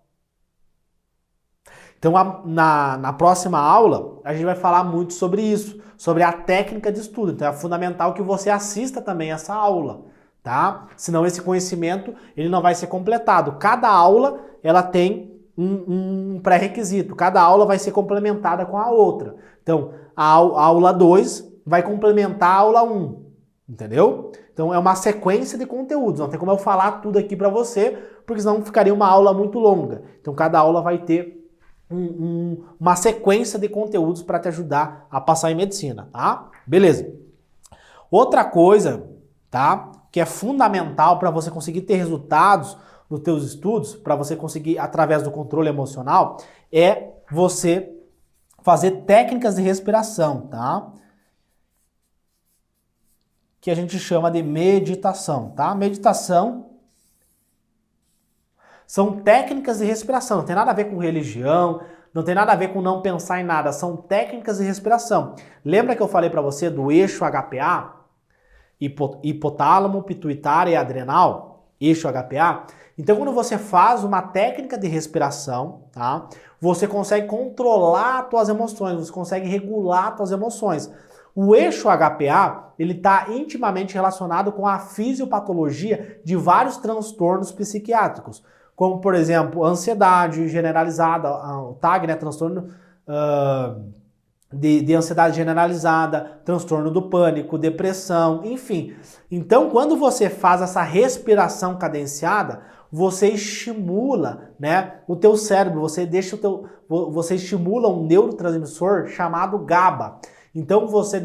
Então na próxima aula a gente vai falar muito sobre isso, sobre a técnica de estudo. Então é fundamental que você assista também essa aula, tá? Senão esse conhecimento ele não vai ser completado. Cada aula ela tem um pré-requisito. Cada aula vai ser complementada com a outra. Então, a aula 2 vai complementar a aula 1. Entendeu? Então, é uma sequência de conteúdos. Não tem como eu falar tudo aqui para você, porque senão ficaria uma aula muito longa. Então, cada aula vai ter uma sequência de conteúdos para te ajudar a passar em medicina, tá? Beleza. Outra coisa, tá? Que é fundamental para você conseguir ter resultados nos teus estudos, para você conseguir, através do controle emocional, é você fazer técnicas de respiração, tá? Que a gente chama de meditação, tá? Meditação são técnicas de respiração, não tem nada a ver com religião, não tem nada a ver com não pensar em nada, são técnicas de respiração. Lembra que eu falei para você do eixo HPA? Hipotálamo, pituitária e adrenal? Eixo HPA? Então, quando você faz uma técnica de respiração, tá? Você consegue controlar as tuas emoções, você consegue regular as tuas emoções. O eixo HPA, ele está intimamente relacionado com a fisiopatologia de vários transtornos psiquiátricos, como, por exemplo, ansiedade generalizada, o TAG, né, transtorno de ansiedade generalizada, transtorno do pânico, depressão, enfim. Então, quando você faz essa respiração cadenciada, você estimula, né, o teu cérebro, você estimula um neurotransmissor chamado GABA. Então você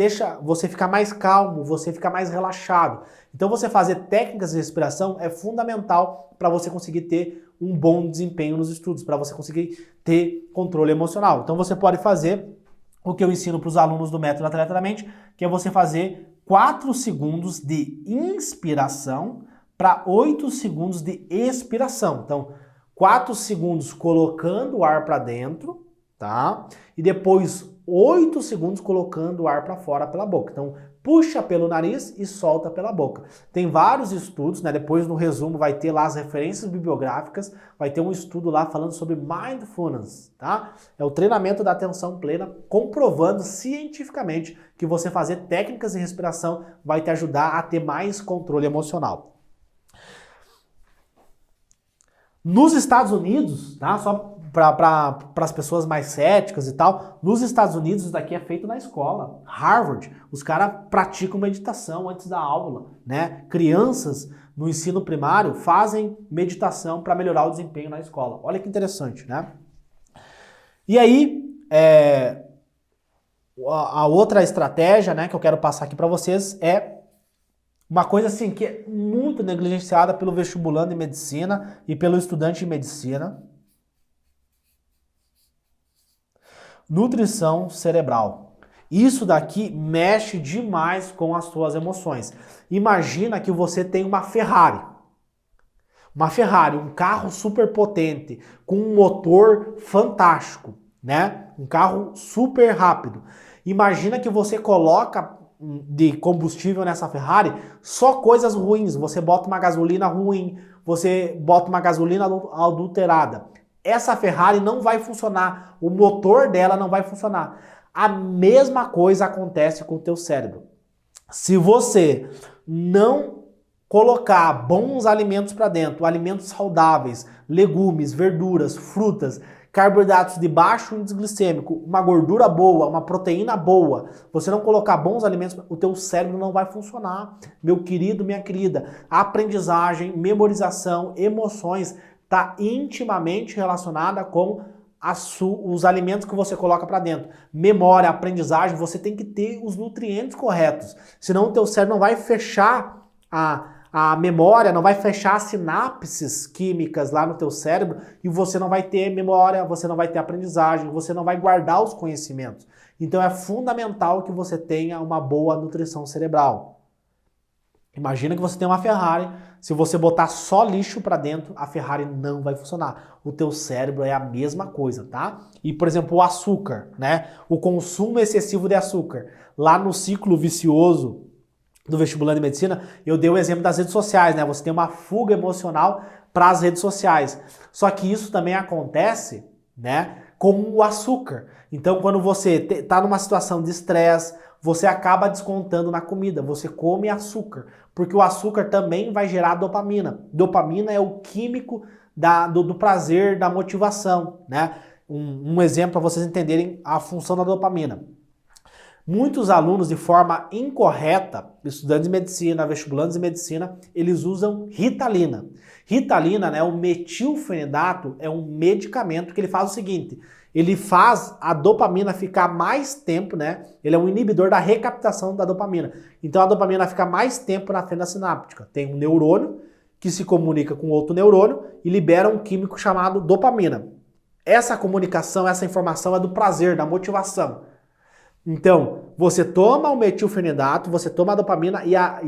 fica mais calmo, você fica mais relaxado. Então você fazer técnicas de respiração é fundamental para você conseguir ter um bom desempenho nos estudos, para você conseguir ter controle emocional. Então você pode fazer o que eu ensino para os alunos do método Atleta da Mente, que é você fazer 4 segundos de inspiração para 8 segundos de expiração. Então, 4 segundos colocando o ar para dentro, tá? E depois 8 segundos colocando o ar para fora pela boca. Então, puxa pelo nariz e solta pela boca. Tem vários estudos, né? Depois no resumo vai ter lá as referências bibliográficas, vai ter um estudo lá falando sobre mindfulness, tá? É o treinamento da atenção plena, comprovando cientificamente que você fazer técnicas de respiração vai te ajudar a ter mais controle emocional. Nos Estados Unidos, tá? Só para as pessoas mais céticas e tal, nos Estados Unidos isso daqui é feito na escola. Harvard, os caras praticam meditação antes da aula, né? Crianças no ensino primário fazem meditação para melhorar o desempenho na escola. Olha que interessante, né? E aí, a outra estratégia, né, que eu quero passar aqui para vocês é uma coisa assim que é muito negligenciada pelo vestibulando em medicina e pelo estudante de medicina. Nutrição cerebral. Isso daqui mexe demais com as suas emoções. Imagina que você tem uma Ferrari. Uma Ferrari, um carro super potente, com um motor fantástico, né? Um carro super rápido. Imagina que você coloca de combustível nessa Ferrari só coisas ruins. Você bota uma gasolina ruim, você bota uma gasolina adulterada. Essa Ferrari não vai funcionar, o motor dela não vai funcionar. A mesma coisa acontece com o teu cérebro. Se você não colocar bons alimentos para dentro, alimentos saudáveis, legumes, verduras, frutas, carboidratos de baixo índice glicêmico, uma gordura boa, uma proteína boa, você não colocar bons alimentos, o teu cérebro não vai funcionar. Meu querido, minha querida, aprendizagem, memorização, emoções está intimamente relacionada com os alimentos que você coloca para dentro. Memória, aprendizagem, você tem que ter os nutrientes corretos. Senão o teu cérebro não vai fechar a memória, não vai fechar as sinapses químicas lá no teu cérebro e você não vai ter memória, você não vai ter aprendizagem, você não vai guardar os conhecimentos. Então é fundamental que você tenha uma boa nutrição cerebral. Imagina que você tem uma Ferrari, se você botar só lixo para dentro, a Ferrari não vai funcionar. O teu cérebro é a mesma coisa, tá? E, por exemplo, o açúcar, né? O consumo excessivo de açúcar. Lá no ciclo vicioso do vestibulando de medicina, eu dei o exemplo das redes sociais, né? Você tem uma fuga emocional para as redes sociais. Só que isso também acontece, né, com o açúcar. Então, quando você está numa situação de estresse, você acaba descontando na comida, você come açúcar, porque o açúcar também vai gerar dopamina. Dopamina é o químico do prazer, da motivação, né? Um exemplo para vocês entenderem a função da dopamina. Muitos alunos, de forma incorreta, estudantes de medicina, vestibulantes de medicina, eles usam Ritalina. Ritalina, né, o metilfenidato, é um medicamento que ele faz o seguinte: ele faz a dopamina ficar mais tempo, né? Ele é um inibidor da recaptação da dopamina. Então a dopamina fica mais tempo na fenda sináptica. Tem um neurônio que se comunica com outro neurônio e libera um químico chamado dopamina. Essa comunicação, essa informação é do prazer, da motivação. Então, você toma o metilfenidato, você toma a dopamina e a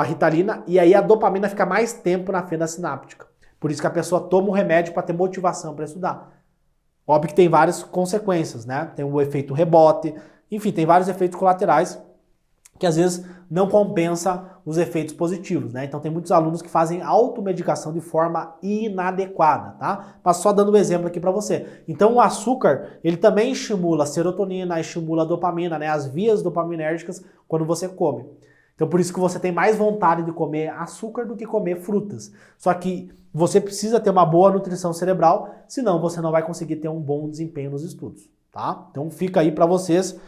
Ritalina, e aí a dopamina fica mais tempo na fenda sináptica. Por isso que a pessoa toma o remédio para ter motivação para estudar. Óbvio que tem várias consequências, né? Tem o efeito rebote, enfim, tem vários efeitos colaterais que às vezes não compensa os efeitos positivos, né? Então tem muitos alunos que fazem automedicação de forma inadequada, tá? Mas só dando um exemplo aqui para você. Então o açúcar, ele também estimula a serotonina, estimula a dopamina, né? As vias dopaminérgicas quando você come. Então por isso que você tem mais vontade de comer açúcar do que comer frutas. Só que você precisa ter uma boa nutrição cerebral, senão você não vai conseguir ter um bom desempenho nos estudos. tá? Então fica aí para vocês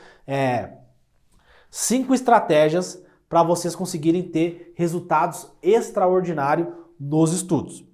5 estratégias para vocês conseguirem ter resultados extraordinários nos estudos.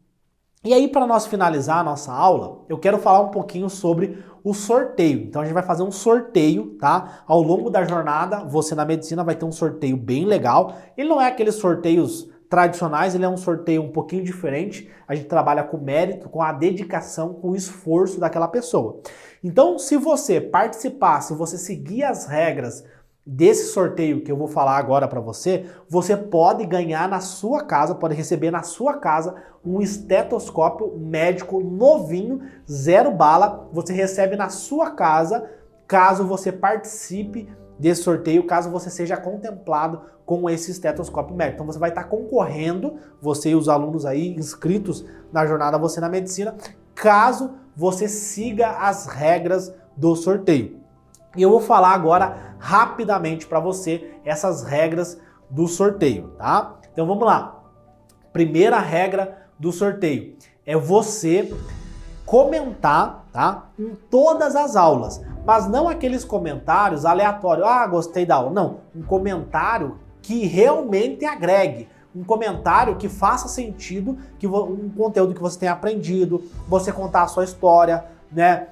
E aí, para nós finalizar a nossa aula, eu quero falar um pouquinho sobre o sorteio. Então a gente vai fazer um sorteio, tá? Ao longo da jornada, você na medicina vai ter um sorteio bem legal. Ele não é aqueles sorteios tradicionais, ele é um sorteio um pouquinho diferente. A gente trabalha com mérito, com a dedicação, com o esforço daquela pessoa. Então, se você participar, se você seguir as regras desse sorteio que eu vou falar agora para você, você pode ganhar na sua casa, pode receber na sua casa um estetoscópio médico novinho, 0 bala. Você recebe na sua casa, caso você participe desse sorteio, caso você seja contemplado com esse estetoscópio médico. Então você vai estar concorrendo, você e os alunos aí inscritos na jornada Você na Medicina, caso você siga as regras do sorteio. E eu vou falar agora rapidamente para você essas regras do sorteio, tá? Então vamos lá. Primeira regra do sorteio é você comentar, tá? Em todas as aulas, mas não aqueles comentários aleatórios. Ah, gostei da aula. Não, um comentário que realmente agregue. Um comentário que faça sentido, um conteúdo que você tenha aprendido, você contar a sua história, né?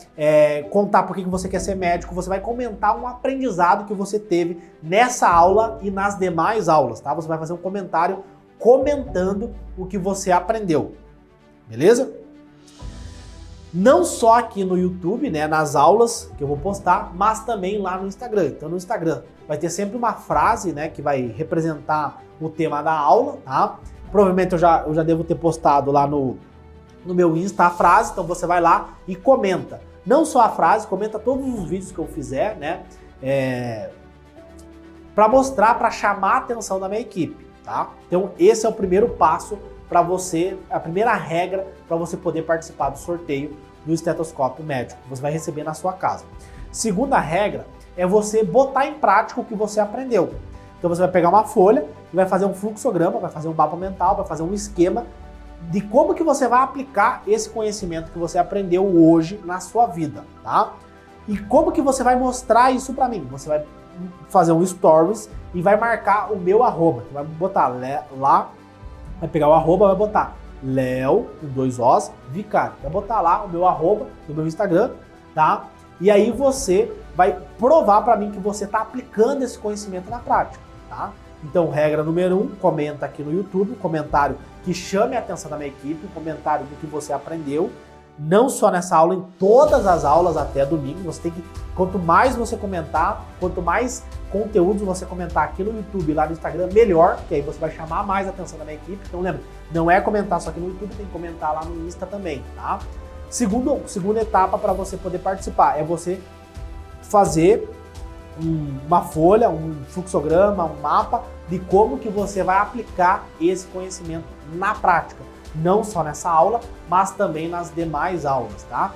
Contar por que você quer ser médico. Você vai comentar um aprendizado que você teve nessa aula e nas demais aulas, tá? Você vai fazer um comentário comentando o que você aprendeu, beleza? Não só aqui no YouTube, né, nas aulas que eu vou postar, mas também lá no Instagram. Então no Instagram vai ter sempre uma frase, né, que vai representar o tema da aula, tá? Provavelmente eu já devo ter postado lá no meu Insta a frase, então você vai lá e comenta. Não só a frase, comenta todos os vídeos que eu fizer, né? Para mostrar, para chamar a atenção da minha equipe, tá? Então esse é o primeiro passo para você, a primeira regra para você poder participar do sorteio do estetoscópio médico que você vai receber na sua casa. Segunda regra é você botar em prática o que você aprendeu. Então você vai pegar uma folha e vai fazer um fluxograma, vai fazer um mapa mental, vai fazer um esquema de como que você vai aplicar esse conhecimento que você aprendeu hoje na sua vida, tá? E como que você vai mostrar isso para mim? Você vai fazer um stories e vai marcar o meu arroba. Você vai botar lá, vai pegar o arroba, vai botar Léo, com 2 Os, Vicari. Vai botar lá o meu arroba do meu Instagram, tá? E aí você vai provar para mim que você está aplicando esse conhecimento na prática, tá? Então, regra número 1, comenta aqui no YouTube, um comentário que chame a atenção da minha equipe, um comentário do que você aprendeu, não só nessa aula, em todas as aulas até domingo. Você tem que, quanto mais você comentar, quanto mais conteúdos você comentar aqui no YouTube e lá no Instagram, melhor, que aí você vai chamar mais a atenção da minha equipe. Então lembra, não é comentar só aqui no YouTube, tem que comentar lá no Insta também, tá? Segunda etapa para você poder participar é você fazer uma folha, um fluxograma, um mapa de como que você vai aplicar esse conhecimento na prática. Não só nessa aula, mas também nas demais aulas, tá?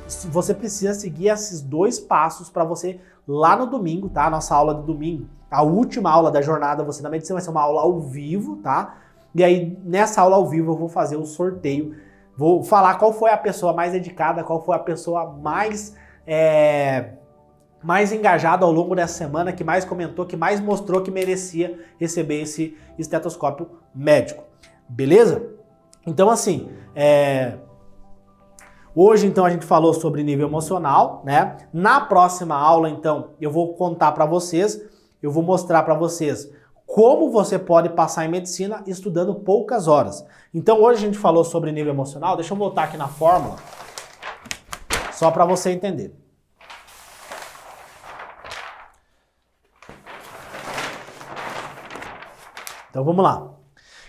Você precisa seguir esses 2 passos para você lá no domingo, tá? Nossa aula de domingo, a última aula da jornada Você na Medicina, vai ser uma aula ao vivo, tá? E aí, nessa aula ao vivo, eu vou fazer o sorteio. Vou falar qual foi a pessoa mais dedicada, qual foi a pessoa mais engajada ao longo dessa semana, que mais comentou, que mais mostrou que merecia receber esse estetoscópio médico. Beleza? Então, assim, hoje, então, a gente falou sobre nível emocional, né? Na próxima aula, então, eu vou contar para vocês, eu vou mostrar para vocês como você pode passar em medicina estudando poucas horas. Então, hoje a gente falou sobre nível emocional. Deixa eu voltar aqui na fórmula, só para você entender. Então, vamos lá.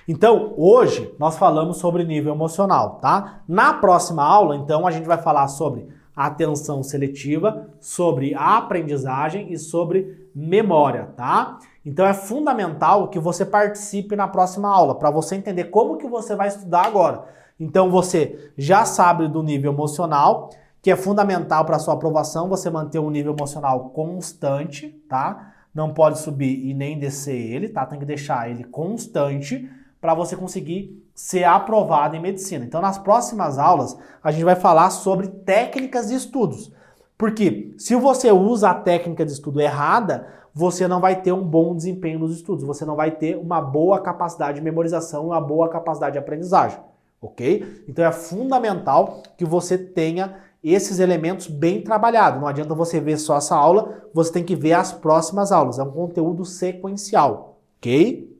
Então, hoje nós falamos sobre nível emocional, tá? Na próxima aula, então, a gente vai falar sobre atenção seletiva, sobre a aprendizagem e sobre memória, tá? Então, é fundamental que você participe na próxima aula, para você entender como que você vai estudar agora. Então, você já sabe do nível emocional, que é fundamental para a sua aprovação, você manter um nível emocional constante, tá? Não pode subir e nem descer ele, tá? Tem que deixar ele constante para você conseguir ser aprovado em medicina. Então, nas próximas aulas, a gente vai falar sobre técnicas de estudos. Porque se você usa a técnica de estudo errada, você não vai ter um bom desempenho nos estudos, você não vai ter uma boa capacidade de memorização, uma boa capacidade de aprendizagem, ok? Então é fundamental que você tenha esses elementos bem trabalhados. Não adianta você ver só essa aula, você tem que ver as próximas aulas. É um conteúdo sequencial, ok?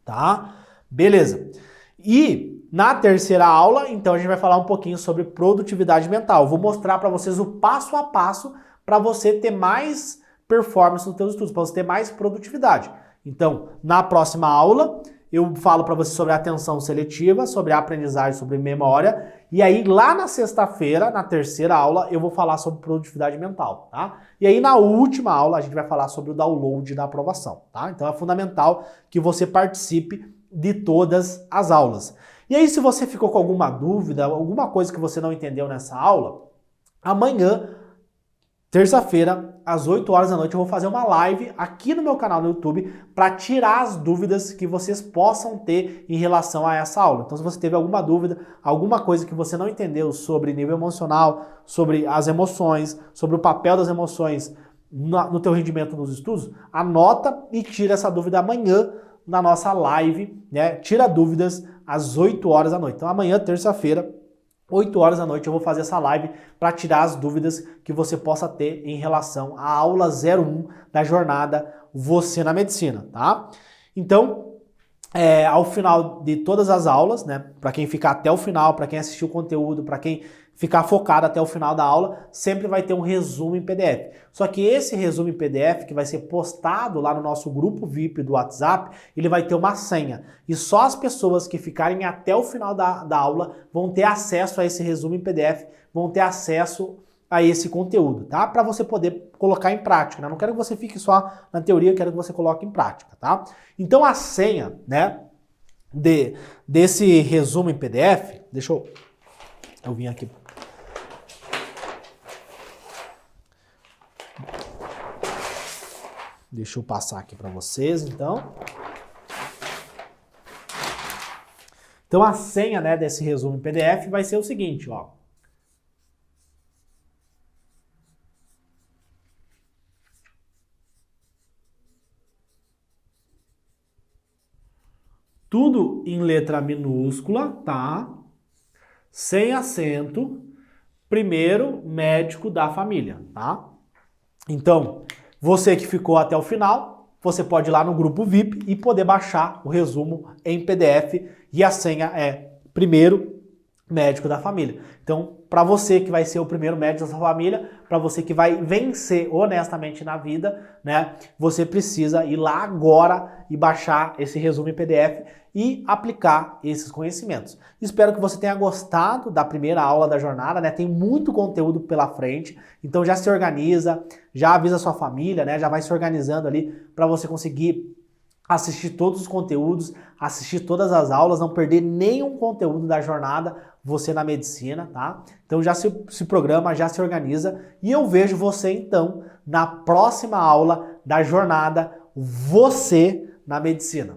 Tá? Beleza. E na terceira aula, então a gente vai falar um pouquinho sobre produtividade mental. Eu vou mostrar para vocês o passo a passo para você ter mais performance nos seus estudos, para você ter mais produtividade. Então, na próxima aula, eu falo para você sobre atenção seletiva, sobre aprendizagem, sobre memória. E aí, lá na sexta-feira, na terceira aula, eu vou falar sobre produtividade mental, tá? E aí, na última aula, a gente vai falar sobre o download da aprovação, tá? Então, é fundamental que você participe de todas as aulas. E aí, se você ficou com alguma dúvida, alguma coisa que você não entendeu nessa aula, amanhã, terça-feira, às 8 horas da noite, eu vou fazer uma live aqui no meu canal no YouTube para tirar as dúvidas que vocês possam ter em relação a essa aula. Então, se você teve alguma dúvida, alguma coisa que você não entendeu sobre nível emocional, sobre as emoções, sobre o papel das emoções no teu rendimento nos estudos, anota e tira essa dúvida amanhã na nossa live, né? Tira dúvidas às 8 horas da noite. Então, amanhã, terça-feira, 8 horas da noite eu vou fazer essa live para tirar as dúvidas que você possa ter em relação à aula 01 da jornada Você na Medicina, tá? Então, ao final de todas as aulas, né, para quem ficar até o final, para quem assistiu o conteúdo, para quem ficar focado até o final da aula, sempre vai ter um resumo em PDF. Só que esse resumo em PDF, que vai ser postado lá no nosso grupo VIP do WhatsApp, ele vai ter uma senha. E só as pessoas que ficarem até o final da aula vão ter acesso a esse resumo em PDF, vão ter acesso a esse conteúdo, tá? Para você poder colocar em prática, né? Não quero que você fique só na teoria, eu quero que você coloque em prática, tá? Então a senha, né, desse resumo em PDF, deixa eu vim aqui. Deixa eu passar aqui para vocês, então. Então a senha, né, desse resumo em PDF vai ser o seguinte, ó. Tudo em letra minúscula, tá? Sem acento, primeiro médico da família, tá? Então, você que ficou até o final, você pode ir lá no grupo VIP e poder baixar o resumo em PDF e a senha é primeiro médico da família. Então, para você que vai ser o primeiro médico da sua família, para você que vai vencer honestamente na vida, né, você precisa ir lá agora e baixar esse resumo em PDF e aplicar esses conhecimentos. Espero que você tenha gostado da primeira aula da jornada, né? Tem muito conteúdo pela frente, então já se organiza, já avisa sua família, né? Já vai se organizando ali para você conseguir assistir todos os conteúdos, assistir todas as aulas, não perder nenhum conteúdo da jornada Você na Medicina, tá? Então já se programa, já se organiza e eu vejo você então na próxima aula da jornada Você na Medicina.